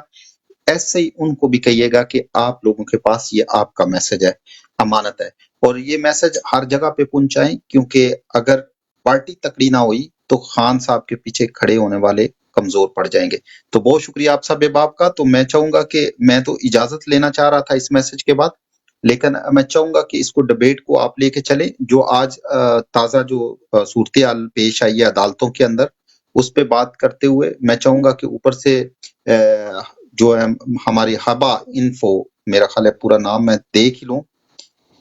ایسے ہی ان کو بھی کہیے گا کہ آپ لوگوں کے پاس یہ آپ کا میسج ہے, امانت ہے, اور یہ میسج ہر جگہ پہ پہنچائیں کیونکہ اگر پارٹی تکڑی نہ ہوئی تو خان صاحب کے پیچھے کھڑے ہونے والے کمزور پڑ جائیں گے. تو بہت شکریہ آپ سب احباب کا. تو میں چاہوں گا کہ میں تو اجازت لینا چاہ رہا تھا اس میسج کے بعد, لیکن میں چاہوں گا کہ اس کو ڈبیٹ کو آپ لے کے چلیں. جو آج تازہ جو صورتحال پیش آئی ہے عدالتوں کے اندر, اس پہ بات کرتے ہوئے میں چاہوں گا کہ اوپر سے جو ہے ہماری حبا انفو, میرا خیال ہے پورا نام میں دیکھ ہی لوں,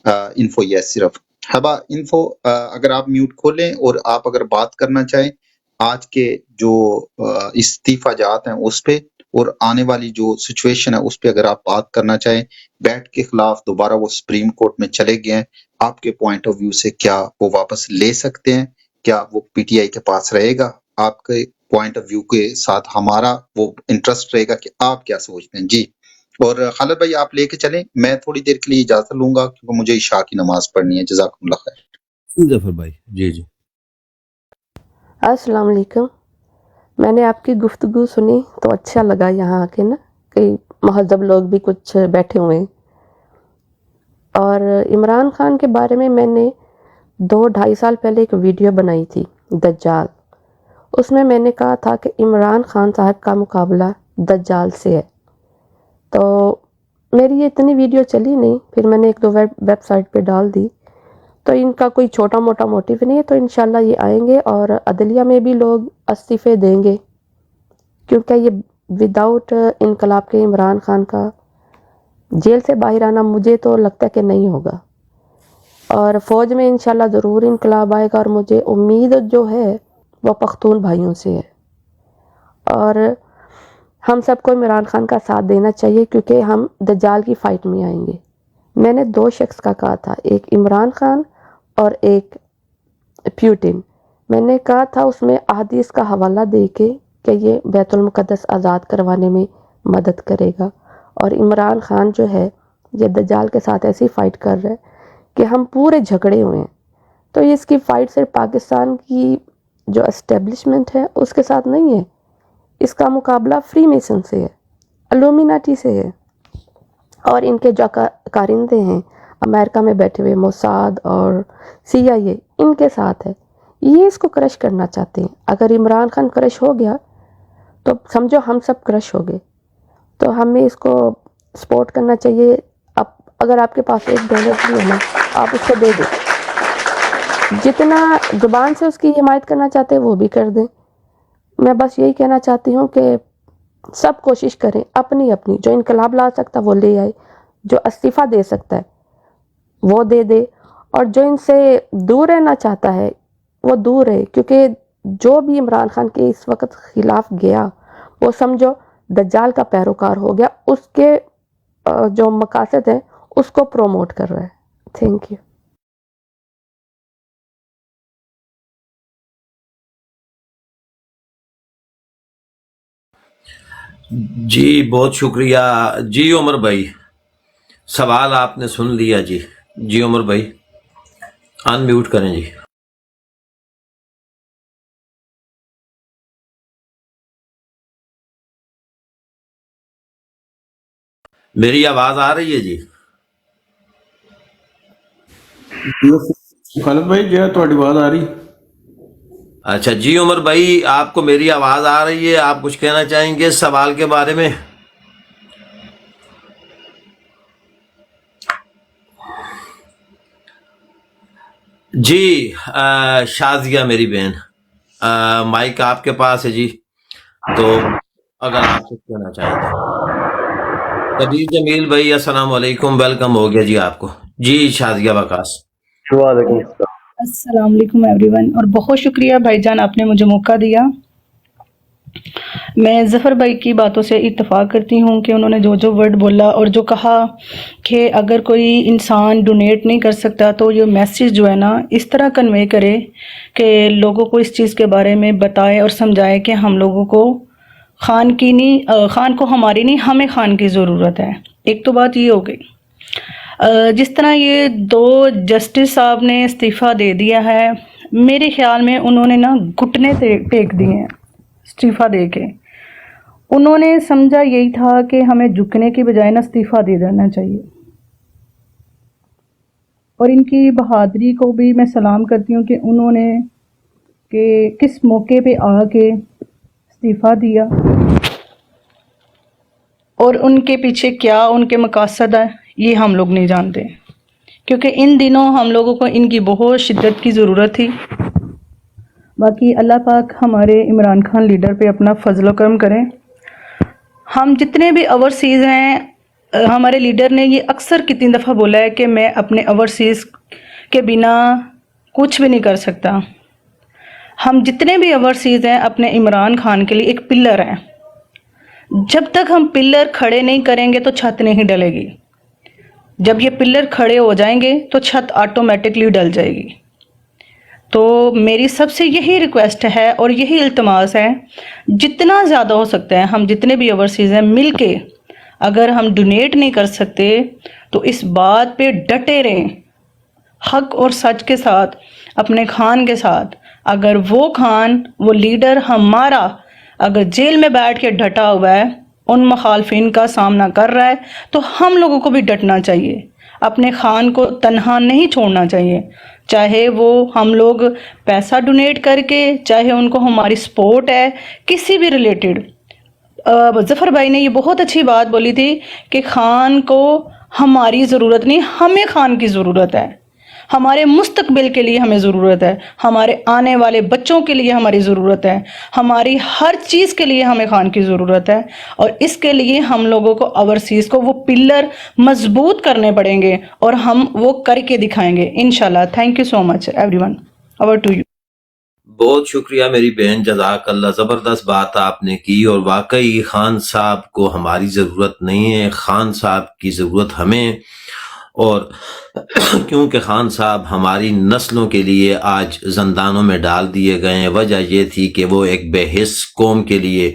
انفو یہ صرف حبا انفو, اگر آپ میوٹ کھولیں اور آپ اگر بات کرنا چاہیں آج کے جو استعفی جات ہیں اس پہ اور آنے والی جو سچویشن ہے اس پہ اگر آپ بات کرنا چاہیں, بیٹ کے خلاف دوبارہ وہ سپریم کورٹ میں چلے گئے ہیں, آپ کے پوائنٹ آف ویو سے کیا وہ واپس لے سکتے ہیں, کیا وہ پی ٹی آئی کے پاس رہے گا, آپ کے پوائنٹ آف ویو کے ساتھ ہمارا وہ انٹرسٹ رہے گا کہ آپ کیا سوچتے ہیں جی. اور خالد بھائی آپ لے کے چلیں, میں تھوڑی دیر کے لیے اجازت لوں گا کیونکہ مجھے عشاء کی نماز پڑھنی ہے. جزاکم اللہ خیر. ظفر بھائی جی جی. السلام علیکم. میں نے آپ کی گفتگو سنی تو اچھا لگا یہاں آ کے نا, کہ مہذب لوگ بھی کچھ بیٹھے ہوئے ہیں. اور عمران خان کے بارے میں نے 2-2.5 سال پہلے ایک ویڈیو بنائی تھی دجال. اس میں نے کہا تھا کہ عمران خان صاحب کا مقابلہ دجال سے ہے. تو میری یہ اتنی ویڈیو چلی نہیں, پھر میں نے 1-2 ویب سائٹ پہ ڈال دی. تو ان کا کوئی چھوٹا موٹا موٹیو نہیں ہے, تو انشاءاللہ یہ آئیں گے اور عدلیہ میں بھی لوگ استعفے دیں گے, کیونکہ یہ وداؤٹ انقلاب کے عمران خان کا جیل سے باہر آنا مجھے تو لگتا ہے کہ نہیں ہوگا. اور فوج میں انشاءاللہ ضرور انقلاب آئے گا, اور مجھے امید جو ہے وہ پختون بھائیوں سے ہے. اور ہم سب کو عمران خان کا ساتھ دینا چاہیے کیونکہ ہم دجال کی فائٹ میں آئیں گے. میں نے 2 شخص کا کہا تھا, ایک عمران خان اور ایک پیوٹن. میں نے کہا تھا اس میں احادیث کا حوالہ دے کے کہ یہ بیت المقدس آزاد کروانے میں مدد کرے گا, اور عمران خان جو ہے یہ دجال کے ساتھ ایسی فائٹ کر رہا ہے کہ ہم پورے جھگڑے ہوئے ہیں. تو اس کی فائٹ صرف پاکستان کی جو اسٹیبلشمنٹ ہے اس کے ساتھ نہیں ہے, اس کا مقابلہ فری میسن سے ہے, الومیناٹی سے ہے, اور ان کے جو کارندے ہیں امریکہ میں بیٹھے ہوئے موساد اور CIA, ان کے ساتھ ہے. یہ اس کو کرش کرنا چاہتے ہیں. اگر عمران خان کرش ہو گیا تو سمجھو ہم سب کرش ہو گئے. تو ہمیں اس کو سپورٹ کرنا چاہیے. اگر آپ کے پاس $1 بھی ہے نا, آپ اس کو دے دیں. جتنا زبان سے اس کی حمایت کرنا چاہتے ہیں وہ بھی کر دیں. میں بس یہی کہنا چاہتی ہوں کہ سب کوشش کریں اپنی اپنی، جو انقلاب لا سکتا وہ لے آئے، جو استعفیٰ دے سکتا ہے وہ دے دے، اور جو ان سے دور رہنا چاہتا ہے وہ دور ہے، کیونکہ جو بھی عمران خان کے اس وقت خلاف گیا وہ سمجھو دجال کا پیروکار ہو گیا، اس کے جو مقاصد ہیں اس کو پروموٹ کر رہا ہے۔ Thank you. جی بہت شکریہ جی عمر بھائی، سوال آپ نے سن لیا جی۔ جی عمر بھائی ان میوٹ کریں جی۔ میری آواز آ رہی ہے جی؟ خالد بھائی جی تھوڑی آواز آ رہی؟ اچھا جی عمر بھائی آپ کو میری آواز آ رہی ہے، آپ کچھ کہنا چاہیں گے اس سوال کے بارے میں؟ جی شازیہ میری بہن، مائک آپ کے پاس ہے جی، تو اگر آپ کچھ کہنا چاہیں گے۔ کبیر جمیل بھائی السلام علیکم، ویلکم ہو گیا جی آپ کو۔ جی شازیہ وقاص۔ وعلیکم السلام۔ السلام علیکم ایوری ون، اور بہت شکریہ بھائی جان آپ نے مجھے موقع دیا۔ میں ظفر بھائی کی باتوں سے اتفاق کرتی ہوں کہ انہوں نے جو ورڈ بولا اور جو کہا کہ اگر کوئی انسان ڈونیٹ نہیں کر سکتا تو یہ میسیج جو ہے نا اس طرح کنوے کرے کہ لوگوں کو اس چیز کے بارے میں بتائے اور سمجھائے کہ ہم لوگوں کو خان کو ہماری نہیں، ہمیں خان کی ضرورت ہے۔ ایک تو بات یہ ہو گئی۔ جس طرح یہ 2 جسٹس صاحب نے استعفیٰ دے دیا ہے، میرے خیال میں انہوں نے نا گھٹنے ٹیک دیے ہیں استعفیٰ دے کے۔ انہوں نے سمجھا یہی تھا کہ ہمیں جھکنے کی بجائے نا استعفیٰ دے دینا چاہیے، اور ان کی بہادری کو بھی میں سلام کرتی ہوں کہ انہوں نے کہ کس موقع پہ آ کے استعفیٰ دیا، اور ان کے پیچھے کیا ان کے مقاصد ہے یہ ہم لوگ نہیں جانتے، کیونکہ ان دنوں ہم لوگوں کو ان کی بہت شدت کی ضرورت تھی۔ باقی اللہ پاک ہمارے عمران خان لیڈر پہ اپنا فضل و کرم کریں۔ ہم جتنے بھی اوورسیز ہیں، ہمارے لیڈر نے یہ اکثر کتنی دفعہ بولا ہے کہ میں اپنے اوورسیز کے بنا کچھ بھی نہیں کر سکتا۔ ہم جتنے بھی اوورسیز ہیں اپنے عمران خان کے لیے ایک پلر ہیں، جب تک ہم پلر کھڑے نہیں کریں گے تو چھت نہیں ڈلے گی، جب یہ پلر کھڑے ہو جائیں گے تو چھت آٹومیٹکلی ڈل جائے گی۔ تو میری سب سے یہی ریکویسٹ ہے اور یہی التماس ہے، جتنا زیادہ ہو سکتا ہے ہم جتنے بھی اوورسیز ہیں مل کے، اگر ہم ڈونیٹ نہیں کر سکتے تو اس بات پہ ڈٹے رہیں حق اور سچ کے ساتھ، اپنے خان کے ساتھ۔ اگر وہ خان، وہ لیڈر ہمارا اگر جیل میں بیٹھ کے ڈٹا ہوا ہے، ان مخالفین کا سامنا کر رہا ہے، تو ہم لوگوں کو بھی ڈٹنا چاہیے، اپنے خان کو تنہا نہیں چھوڑنا چاہیے، چاہے وہ ہم لوگ پیسہ ڈونیٹ کر کے، چاہے ان کو ہماری سپورٹ ہے کسی بھی ریلیٹڈ۔ ظفر بھائی نے یہ بہت اچھی بات بولی تھی کہ خان کو ہماری ضرورت نہیں، ہمیں خان کی ضرورت ہے، ہمارے مستقبل کے لیے ہمیں ضرورت ہے، ہمارے آنے والے بچوں کے لیے ہماری ضرورت ہے، ہماری ہر چیز کے لیے ہمیں خان کی ضرورت ہے، اور اس کے لیے ہم لوگوں کو اوورسیز کو وہ پلر مضبوط کرنے پڑیں گے، اور ہم وہ کر کے دکھائیں گے انشاءاللہ۔ Thank you so much everyone, over to you. بہت شکریہ میری بہن، جزاک اللہ، زبردست بات آپ نے کی، اور واقعی خان صاحب کو ہماری ضرورت نہیں ہے، خان صاحب کی ضرورت ہمیں، اور کیونکہ خان صاحب ہماری نسلوں کے لیے آج زندانوں میں ڈال دیے گئے ہیں، وجہ یہ تھی کہ وہ ایک بے حس قوم کے لیے،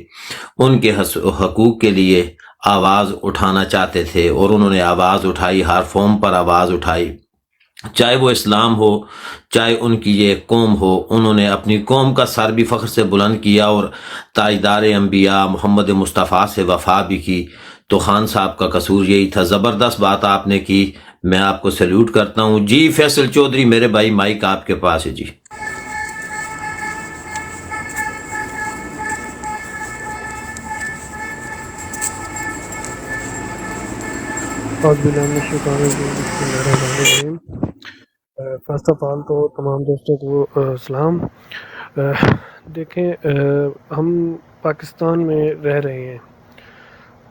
ان کے حقوق کے لیے آواز اٹھانا چاہتے تھے، اور انہوں نے آواز اٹھائی، ہر فارم پر آواز اٹھائی، چاہے وہ اسلام ہو، چاہے ان کی یہ قوم ہو، انہوں نے اپنی قوم کا سر بھی فخر سے بلند کیا، اور تاجدار انبیاء محمد مصطفیٰ سے وفا بھی کی۔ تو خان صاحب کا قصور یہی تھا۔ زبردست بات آپ نے کی، میں آپ کو سیلیوٹ کرتا ہوں۔ جی فیصل چودھری میرے بھائی، مائک آپ کے پاس ہے جی۔ فرسٹ آف آل تو تمام دوستوں کو سلام۔ دیکھیں ہم پاکستان میں رہ رہے ہیں،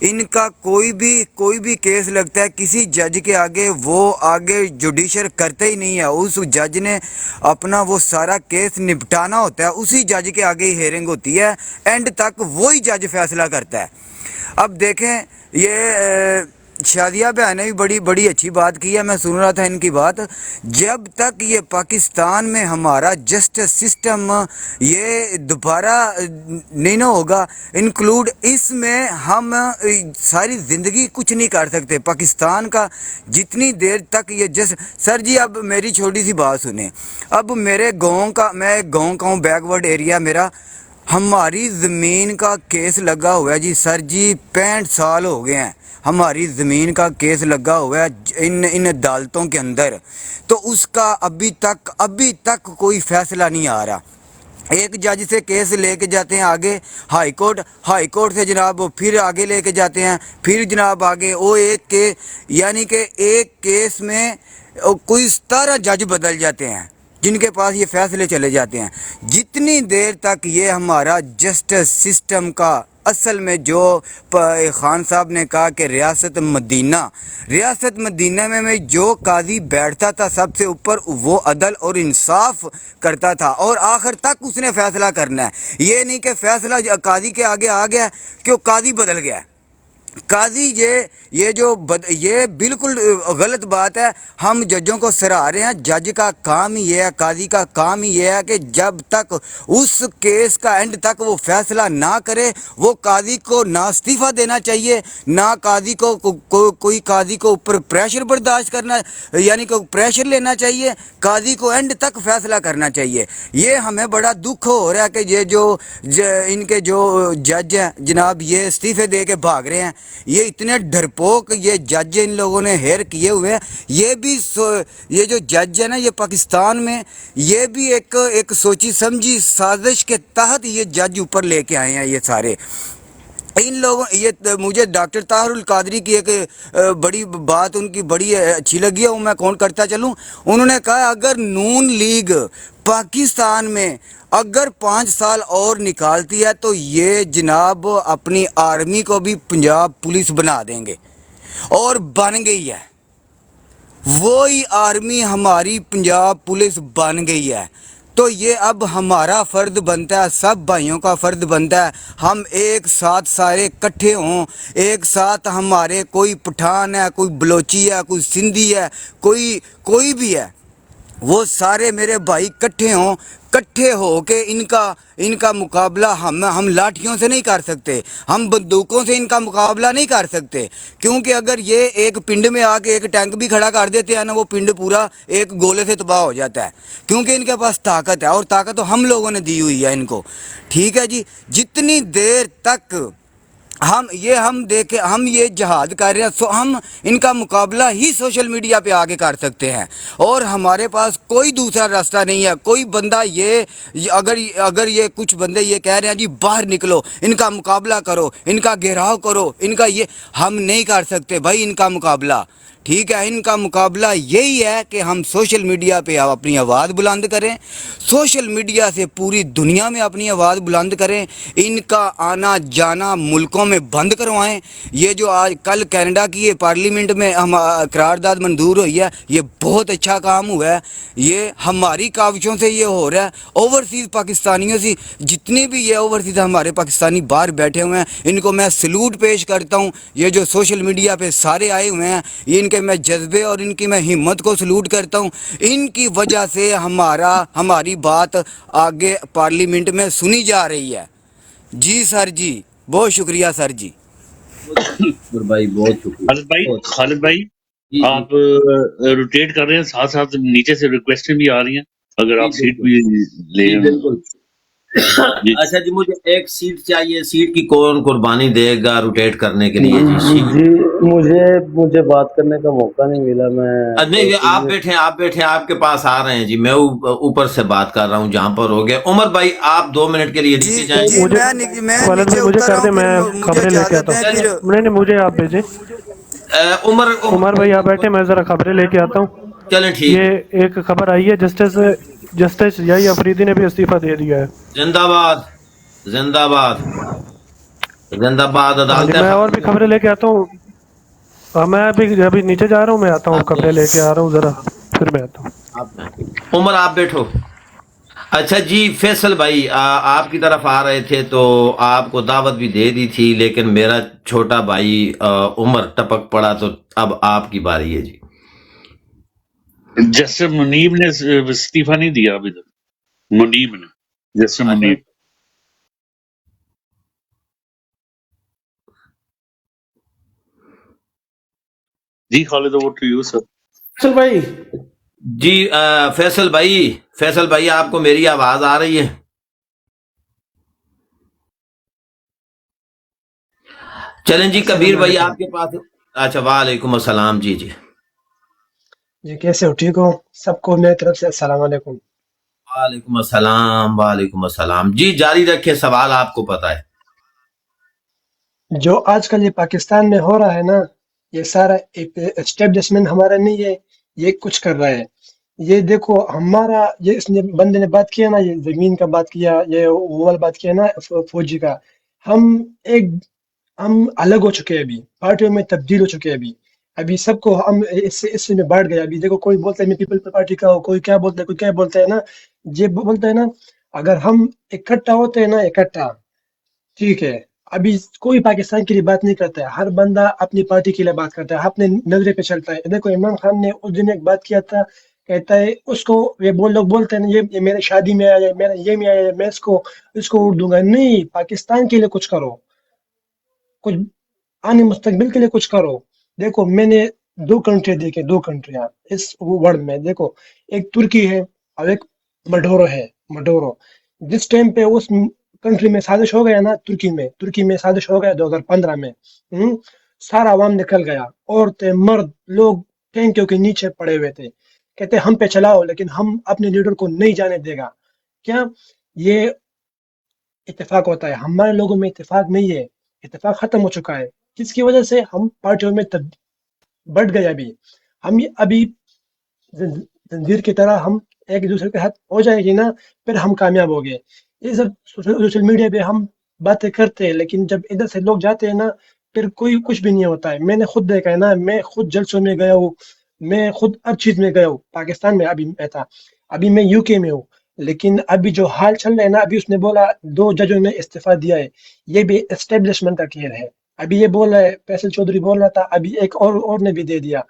ان کا کوئی بھی کیس لگتا ہے کسی جج کے آگے، وہ آگے جوڈیشل کرتے ہی نہیں ہے. اس جج نے اپنا وہ سارا کیس نپٹانا ہوتا ہے، اسی جج کے آگے ہی ہیئرنگ ہوتی ہے، اینڈ تک وہی جج فیصلہ کرتا ہے. اب دیکھیں یہ شادیہ بہن نے بھی بڑی اچھی بات کی ہے، میں سن رہا تھا ان کی بات. جب تک یہ پاکستان میں ہمارا جسٹس سسٹم یہ دوبارہ نہیں نہ ہوگا انکلوڈ، اس میں ہم ساری زندگی کچھ نہیں کر سکتے پاکستان کا. جتنی دیر تک یہ سر جی اب میری چھوٹی سی بات سنیں. اب میرے گاؤں کا، میں گاؤں کا ہوں، بیک ورڈ ایریا میرا، ہماری زمین کا کیس لگا ہوا ہے جی سر جی 65 سال ہو گئے ہیں ہماری زمین کا کیس لگا ہوا ہے ان عدالتوں کے اندر، تو اس کا ابھی تک کوئی فیصلہ نہیں آ رہا. ایک جج سے کیس لے کے جاتے ہیں آگے ہائی کورٹ سے جناب پھر آگے لے کے جاتے ہیں، پھر جناب آگے وہ یعنی کہ ایک کیس میں کوئی 17 جج بدل جاتے ہیں جن کے پاس یہ فیصلے چلے جاتے ہیں. جتنی دیر تک یہ ہمارا جسٹس سسٹم کا اصل میں جو خان صاحب نے کہا کہ ریاست مدینہ میں جو قاضی بیٹھتا تھا سب سے اوپر، وہ عدل اور انصاف کرتا تھا اور آخر تک اس نے فیصلہ کرنا ہے. یہ نہیں کہ فیصلہ قاضی کے آگے آ گیا کہ وہ قاضی بدل گیا. قاضی یہ بالکل غلط بات ہے. ہم ججوں کو سراہ رہے ہیں، جج کا کام ہی یہ ہے، قاضی کا کام ہی یہ ہے کہ جب تک اس کیس کا اینڈ تک وہ فیصلہ نہ کرے، وہ قاضی کو نہ استعفیٰ دینا چاہیے، نہ قاضی کو کوئی قاضی کو اوپر پریشر برداشت کرنا، یعنی کہ پریشر لینا چاہیے، قاضی کو اینڈ تک فیصلہ کرنا چاہیے. یہ ہمیں بڑا دکھ ہو رہا ہے کہ یہ جو ان کے جو جج ہیں جناب یہ استعفے دے کے بھاگ رہے ہیں. یہ اتنے ڈرپوک یہ جج ان لوگوں نے ہیئر کیے ہوئے ہیں. یہ جو جج ہے نا یہ پاکستان میں یہ بھی ایک سوچی سمجھی سازش کے تحت یہ جج اوپر لے کے آئے ہیں. یہ سارے ان لوگوں مجھے ڈاکٹر طاہر القادری کی ایک بڑی بات ان کی بڑی اچھی لگی ہے، وہ میں کون کرتا چلوں. انہوں نے کہا اگر نون لیگ پاکستان میں اگر 5 سال اور نکالتی ہے تو یہ جناب اپنی آرمی کو بھی پنجاب پولیس بنا دیں گے، اور بن گئی ہے. وہی آرمی ہماری پنجاب پولیس بن گئی ہے. تو یہ اب ہمارا فرض بنتا ہے، سب بھائیوں کا فرض بنتا ہے ہم ایک ساتھ سارے کٹھے ہوں، ایک ساتھ ہمارے کوئی پٹھان ہے، کوئی بلوچی ہے، کوئی سندھی ہے، کوئی بھی ہے، وہ سارے میرے بھائی کٹھے ہوں، کٹھے ہو کے ان کا مقابلہ ہم لاٹھیوں سے نہیں کر سکتے، ہم بندوقوں سے ان کا مقابلہ نہیں کر سکتے. کیونکہ اگر یہ ایک پنڈ میں آ کے ایک ٹینک بھی کھڑا کر دیتے ہیں نا، وہ پنڈ پورا ایک گولے سے تباہ ہو جاتا ہے، کیونکہ ان کے پاس طاقت ہے، اور طاقت تو ہم لوگوں نے دی ہوئی ہے ان کو. ٹھیک ہے جی، جتنی دیر تک ہم یہ جہاد کر رہے ہیں، ہم ان کا مقابلہ ہی سوشل میڈیا پہ آگے کر سکتے ہیں، اور ہمارے پاس کوئی دوسرا راستہ نہیں ہے. کوئی بندہ اگر یہ کچھ بندے یہ کہہ رہے ہیں جی باہر نکلو، ان کا مقابلہ کرو، ان کا گھیراؤ کرو، ہم نہیں کر سکتے بھائی ان کا مقابلہ. ٹھیک ہے، ان کا مقابلہ یہی ہے کہ ہم سوشل میڈیا پہ اپنی آواز بلند کریں، سوشل میڈیا سے پوری دنیا میں اپنی آواز بلند کریں، ان کا آنا جانا ملکوں میں بند کروائیں. یہ جو آج کل کینیڈا کی پارلیمنٹ میں قرارداد منظور ہوئی ہے، یہ بہت اچھا کام ہوا ہے. یہ ہماری کاوشوں سے یہ ہو رہا ہے. اوورسیز پاکستانیوں سے جتنی بھی یہ اوورسیز ہمارے پاکستانی باہر بیٹھے ہوئے ہیں، ان کو میں سلوٹ پیش کرتا ہوں. یہ جو سوشل میڈیا پہ سارے آئے ہوئے ہیں، ان کے میں جذبے اور ان کی میں ہمت کو سلوٹ کرتا ہوں. ان کی وجہ سے ہماری بات آگے پارلیمنٹ میں سنی جا رہی ہے. جی سر جی، بہت شکریہ سر جی. بھائی بہت شکریہ. خالد بھائی آپ روٹیٹ کر رہے ہیں، ساتھ ساتھ نیچے سے ریکویسٹیں بھی آ رہی ہیں، اگر آپ سیٹ بھی لے جی بالکل. اچھا جی، مجھے ایک سیٹ چاہیے. سیٹ کی کون قربانی دے گا روٹیٹ کرنے کے لیے؟ جی مجھے بات کرنے کا موقع نہیں ملا. نہیں، آپ بیٹھے آپ کے پاس آ رہے ہیں جی. میں اوپر سے بات کر رہا ہوں جہاں پر ہو گیا. عمر بھائی آپ 2 منٹ کے لیے نیچے جائیں. مجھے کر دیں، میں خبریں لے کے آتا ہوں. نہیں مجھے آپ بھیجیں. عمر بھائی آپ بیٹھے، میں ذرا خبریں لے کے آتا ہوں. چلیں ٹھیک. یہ ایک خبر آئی ہے، جسٹس یحییٰ افریدی نے بھی استعفیٰ دے دیا ہے. زندہ باد، زندہ باد. زندہ باد ہاں جی عدالتیں میں اور بھی ختم خبریں لے کے آتا ہوں. میں ابھی نیچے جا رہا ہوں, میں آتا ہوں, آپ کپڑے لے کے آ رہا ہوں ذرا, پھر میں آتا ہوں. عمر آپ بیٹھو. اچھا جی فیصل بھائی آپ کی طرف آ رہے تھے تو آپ کو دعوت بھی دے دی تھی, لیکن میرا چھوٹا بھائی عمر ٹپک پڑا, تو اب آپ کی باری ہے جی. جیسے منیب نے استعفیٰ نہیں دیا ابھی تک, منیب نے, جیسے منیب. جی Khalid over to you sir. Faisal بھائی جی فیصل بھائی آپ کو میری آواز آ رہی ہے؟ چلیں جی کبیر السلام بھائی علیکم. آپ کے پاس. اچھا وعلیکم السلام. جی جی جی کیسے ہو, ٹھیک ہو؟ سب کو میری طرف سے السلام علیکم. وعلیکم السلام. وعلیکم السلام. جی جاری رکھے, سوال آپ کو پتہ ہے. جو آج کل یہ پاکستان میں ہو رہا ہے نا, یہ سارا اسٹیبلشمنٹ ہمارا نہیں ہے, یہ کچھ کر رہا ہے. یہ دیکھو ہمارا, یہ اس نے بندے نے بات کیا نا, یہ زمین کا بات کیا, یہ وہ والا بات کیا نا فوجی کا, ہم الگ ہو چکے ہیں, ابھی پارٹیوں میں تبدیل ہو چکے ہیں. ابھی سب کو ہم اس میں بانٹ گیا. ابھی دیکھو کوئی بولتا ہے میں پیپل پارٹی کا ہوں, کوئی کیا بولتا ہے, کوئی کیا بولتا ہے نا. یہ بولتا ہے نا, اگر ہم اکٹھا ہوتے ہیں نا, اکٹھا ٹھیک ہے. ابھی کوئی پاکستان کے لیے بات نہیں کرتا ہے, ہر بندہ اپنی پارٹی کے لیے بات کرتا ہے, اپنے نظرے پہ چلتا ہے. دیکھو عمران خان نے اس دن ایک بات کیا تھا, کہتا ہے اس کو, یہ لوگ بولتے ہیں یہ میرے شادی میں آیا, میرا یہ میں آیا, میں اس کو ووٹ دوں گا. نہیں, پاکستان کے لیے کچھ کرو, کچھ آنے مستقبل کے لیے کچھ کرو. دیکھو میں نے 2 کنٹری دیکھے, 2 کنٹریاں اس ورلڈ میں. دیکھو ایک ترکی ہے اور ایک مڈورو ہے. مڈورو جس ٹائم پہ اس کنٹری میں سازش ہو گیا نا, ترکی میں سازش ہو گیا 2015 میں, سارا عوام نکل گیا, عورتیں مرد لوگ ٹینکیوں کے نیچے پڑے ہوئے تھے, کہتے ہم پہ چلاؤ لیکن ہم اپنے لیڈر کو نہیں جانے دے گا. کیا یہ اتفاق ہوتا ہے؟ ہمارے لوگوں میں اتفاق نہیں ہے, اتفاق ختم ہو چکا ہے. جس کی وجہ سے ہم پارٹیوں میں بڑھ گئے. ابھی زنجیر کی طرح ہم ایک دوسرے کے ہاتھ ہو جائے گی نا, پھر ہم کامیاب ہو گئے. یہ سب سوشل میڈیا پہ ہم باتیں کرتے ہیں, لیکن جب ادھر سے لوگ جاتے ہیں نا, پھر کوئی کچھ بھی نہیں ہوتا ہے. میں نے خود دیکھا ہے نا, میں خود جلسوں میں گیا ہوں, میں خود ہر چیز میں گیا ہوں. پاکستان میں ابھی میں تھا, ابھی میں یو کے میں ہوں, لیکن ابھی جو حال چل رہا ہے نا, ابھی اس نے بولا 2 ججوں نے استعفیٰ دیا ہے. یہ بھی اسٹیبلشمنٹ کا کھیل ہے. ابھی یہ بول رہا ہے, فیصل چودھری بول رہا تھا, ابھی ایک اور نے بھی دے دیا.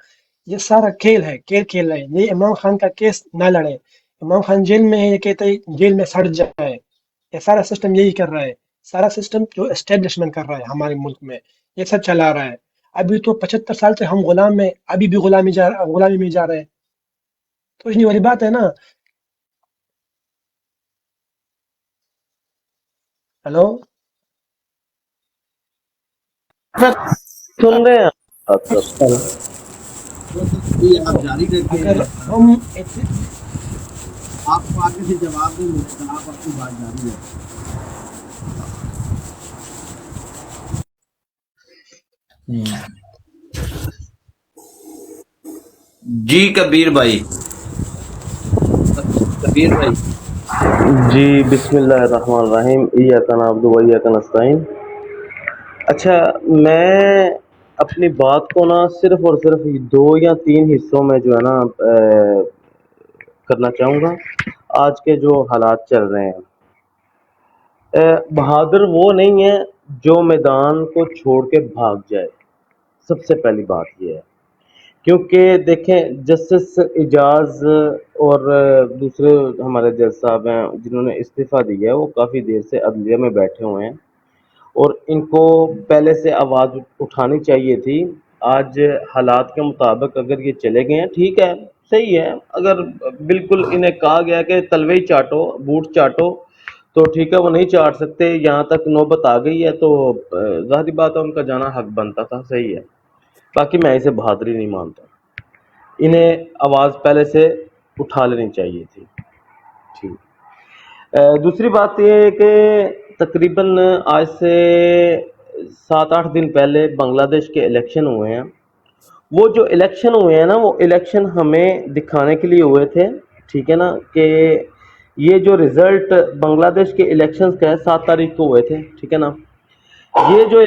یہ سارا کھیل ہے, کھیل رہے ہیں. یہ عمران خان کا کیس نہ لڑے, عمران خان جیل میں ہے, یہ کہتے ہیں جیل میں سڑ جائے. یہ سارا سسٹم یہی کر رہا ہے, سارا سسٹم جو اسٹیبلشمنٹ کر رہا ہے ہمارے ملک میں, یہ سب چلا رہا ہے. ابھی تو 75 سال سے ہم غلام میں, ابھی بھی غلامی میں جا رہے ہیں. تو اتنی والی بات ہے نا. ہلو سن رہے ہیں آپ سب؟ آپ جاری اگر رکھیں, ہم آپ کو آگے سے جواب دیں گے, آپ اپنی بات جاری رکھیں. جی کبیر بھائی. جی بسم اللہ الرحمن الرحیم. ایاک نعبد و ایاک نستعین. اچھا میں اپنی بات کو نا صرف اور صرف 2 یا 3 حصوں میں جو ہے نا کرنا چاہوں گا. آج کے جو حالات چل رہے ہیں, بہادر وہ نہیں ہے جو میدان کو چھوڑ کے بھاگ جائے. سب سے پہلی بات یہ ہے, کیونکہ دیکھیں جسٹس اعجاز اور دوسرے ہمارے جج صاحب ہیں جنہوں نے استعفیٰ دیا ہے, وہ کافی دیر سے عدلیہ میں بیٹھے ہوئے ہیں, اور ان کو پہلے سے آواز اٹھانی چاہیے تھی. آج حالات کے مطابق اگر یہ چلے گئے ہیں, ٹھیک ہے, صحیح ہے. اگر بالکل انہیں کہا گیا کہ تلوے ہی چاٹو, بوٹ چاٹو, تو ٹھیک ہے, وہ نہیں چاٹ سکتے. یہاں تک نوبت آ گئی ہے تو ظاہری بات ہے ان کا جانا حق بنتا تھا, صحیح ہے. باقی میں اسے بہادری نہیں مانتا, انہیں آواز پہلے سے اٹھا لینی چاہیے تھی. ٹھیک. دوسری بات یہ ہے کہ تقریباً آج سے 7-8 دن پہلے بنگلہ دیش کے الیکشن ہوئے ہیں. وہ جو الیکشن ہوئے ہیں نا, وہ الیکشن ہمیں دکھانے کے لیے ہوئے تھے, ٹھیک ہے نا, کہ یہ جو رزلٹ بنگلہ دیش کے الیکشنز کا ہے 7 تاریخ کو ہوئے تھے, ٹھیک ہے نا. یہ جو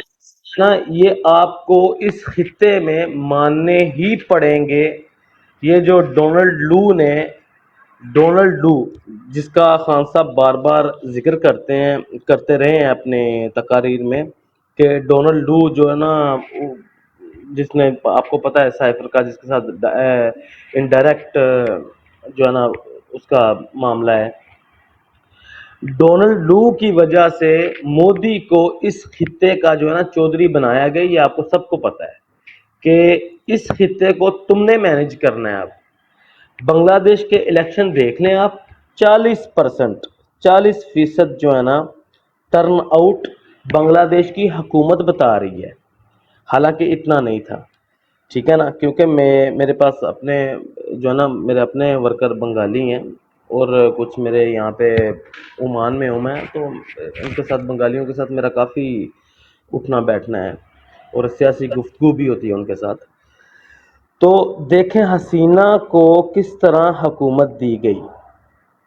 نا یہ آپ کو اس خطے میں ماننے ہی پڑیں گے. یہ جو ڈونلڈ لو جس کا خان صاحب بار بار ذکر کرتے رہے ہیں اپنے تقاریر میں کہ ڈونلڈ لو جو ہے نا جس نے آپ کو پتہ ہے سائفر کا جس کے ساتھ انڈائریکٹ جو ہے نا اس کا معاملہ ہے. ڈونلڈ لو کی وجہ سے مودی کو اس خطے کا جو ہے نا چودھری بنایا گیا. یہ آپ کو سب کو پتہ ہے کہ اس خطے کو تم نے مینیج کرنا ہے. اب بنگلہ دیش کے الیکشن دیکھ لیں آپ, 40% جو ہے نا ٹرن آؤٹ بنگلہ دیش کی حکومت بتا رہی ہے, حالانکہ اتنا نہیں تھا. ٹھیک ہے نا, کیونکہ میرے پاس اپنے جو ہے نا میرے اپنے ورکر بنگالی ہیں اور کچھ میرے یہاں پہ عمان میں ہوں میں, تو ان کے ساتھ بنگالیوں کے ساتھ میرا کافی اٹھنا بیٹھنا ہے اور سیاسی گفتگو بھی ہوتی ہے ان کے ساتھ. تو دیکھیں حسینہ کو کس طرح حکومت دی گئی,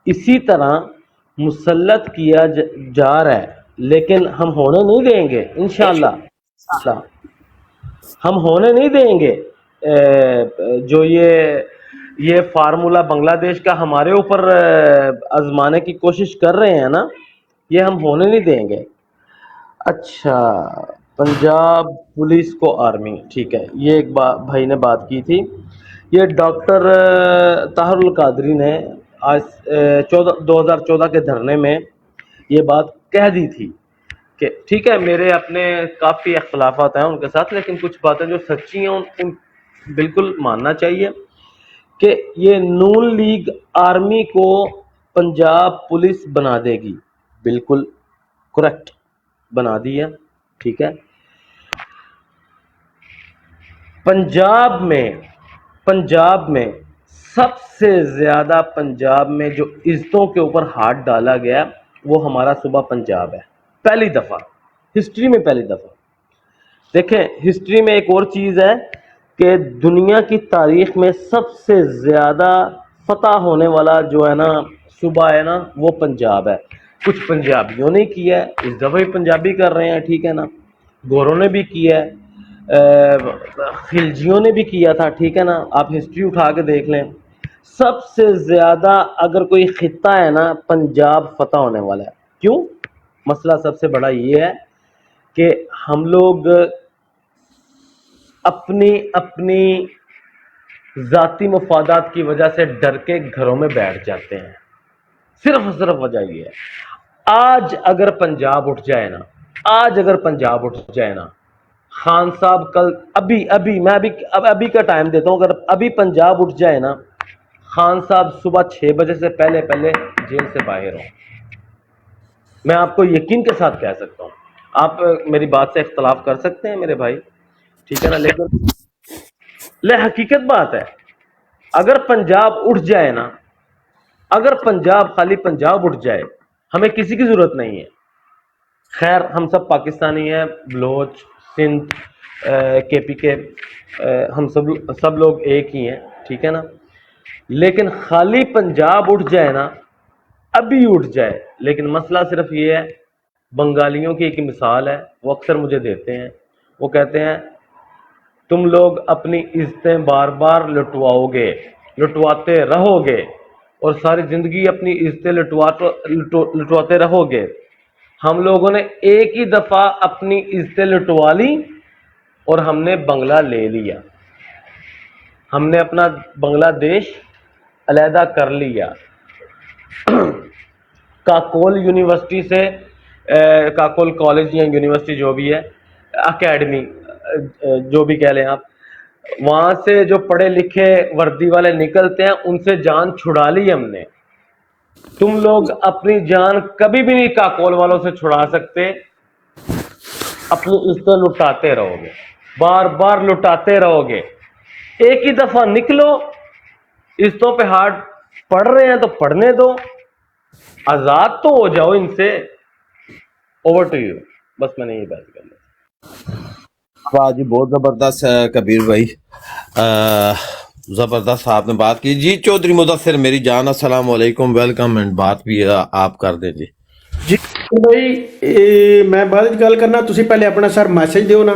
اسی طرح مسلط کیا جا رہا ہے, لیکن ہم ہونے نہیں دیں گے انشاءاللہ. ہم ہونے نہیں دیں گے. جو یہ فارمولہ بنگلہ دیش کا ہمارے اوپر آزمانے کی کوشش کر رہے ہیں نا, یہ ہم ہونے نہیں دیں گے. اچھا, پنجاب پولیس کو آرمی, ٹھیک ہے, یہ ایک بھائی نے بات کی تھی. یہ ڈاکٹر طاہر القادری نے آج 2014 کے دھرنے میں یہ بات کہہ دی تھی کہ ٹھیک ہے میرے اپنے کافی اختلافات ہیں ان کے ساتھ, لیکن کچھ باتیں جو سچی ہیں ان بالکل ماننا چاہیے کہ یہ نون لیگ آرمی کو پنجاب پولیس بنا دے گی. بالکل کریکٹ, بنا دی ہے. ٹھیک ہے, پنجاب میں سب سے زیادہ پنجاب میں جو عزتوں کے اوپر ہاتھ ڈالا گیا وہ ہمارا صوبہ پنجاب ہے. پہلی دفعہ ہسٹری میں, پہلی دفعہ. دیکھیں ہسٹری میں ایک اور چیز ہے کہ دنیا کی تاریخ میں سب سے زیادہ فتح ہونے والا جو ہے نا صوبہ ہے نا وہ پنجاب ہے. کچھ پنجابیوں نے کیا ہے, اس دفعہ بھی پنجابی کر رہے ہیں. ٹھیک ہے نا, گوروں نے بھی کیا ہے, خلجیوں نے بھی کیا تھا. ٹھیک ہے نا, آپ ہسٹری اٹھا کے دیکھ لیں. سب سے زیادہ اگر کوئی خطہ ہے نا پنجاب فتح ہونے والا ہے. کیوں؟ مسئلہ سب سے بڑا یہ ہے کہ ہم لوگ اپنی ذاتی مفادات کی وجہ سے ڈر کے گھروں میں بیٹھ جاتے ہیں. صرف وجہ یہ ہے. آج اگر پنجاب اٹھ جائے نا, خان صاحب کل ابھی کا ٹائم دیتا ہوں, اگر ابھی پنجاب اٹھ جائے نا, خان صاحب صبح 6 بجے سے پہلے جیل سے باہر ہوں. میں آپ کو یقین کے ساتھ کہہ سکتا ہوں. آپ میری بات سے اختلاف کر سکتے ہیں میرے بھائی, ٹھیک ہے نا, لیکن حقیقت بات ہے. اگر پنجاب اٹھ جائے نا, اگر خالی پنجاب اٹھ جائے, ہمیں کسی کی ضرورت نہیں ہے. خیر ہم سب پاکستانی ہیں, بلوچ, سندھ, کے پی کے, ہم سب لوگ ایک ہی ہیں. ٹھیک ہے نا, لیکن خالی پنجاب اٹھ جائے نا, ابھی اٹھ جائے. لیکن مسئلہ صرف یہ ہے, بنگالیوں کی ایک مثال ہے, وہ اکثر مجھے دیتے ہیں. وہ کہتے ہیں تم لوگ اپنی عزتیں بار بار لٹواتے رہو گے اور ساری زندگی اپنی عزتیں لٹواتے رہو گے. ہم لوگوں نے ایک ہی دفعہ اپنی عزتیں لٹوا لی اور ہم نے بنگلہ لے لیا. ہم نے اپنا بنگلہ دیش علیحدہ کر لیا. کاکول یونیورسٹی سے, کاکول کالج یا یونیورسٹی جو بھی ہے, اکیڈمی جو بھی کہہ لیں آپ, وہاں سے جو پڑھے لکھے وردی والے نکلتے ہیں ان سے جان چھڑا لی ہم نے. تم لوگ اپنی جان کبھی بھی نہیں کاکول والوں سے چھڑا سکتے. اپنی عزتیں لٹاتے رہو گے, بار بار لٹاتے رہو گے. ایک ہی دفعہ نکلو, عزتوں پہ ہاتھ پڑھ رہے ہیں تو پڑھنے دو, آزاد تو ہو جاؤ ان سے. Over to you. بس میں نے یہ بات کرنا. واہ جی, بہت زبردست ہے کبیر بھائی, زبردست آپ نے بات کی. جی چودھری مدثر میری جان, السلام علیکم, ویلکم, اینڈ بات بھی آپ کر دیں جی. ਜੀ ਭਾਈ ਮੈਂ ਬਾਅਦ ਵਿੱਚ ਗੱਲ ਕਰਨਾ, ਤੁਸੀਂ ਪਹਿਲੇ ਆਪਣਾ ਸਰ ਮੈਸੇਜ ਦਿਓ ਨਾ,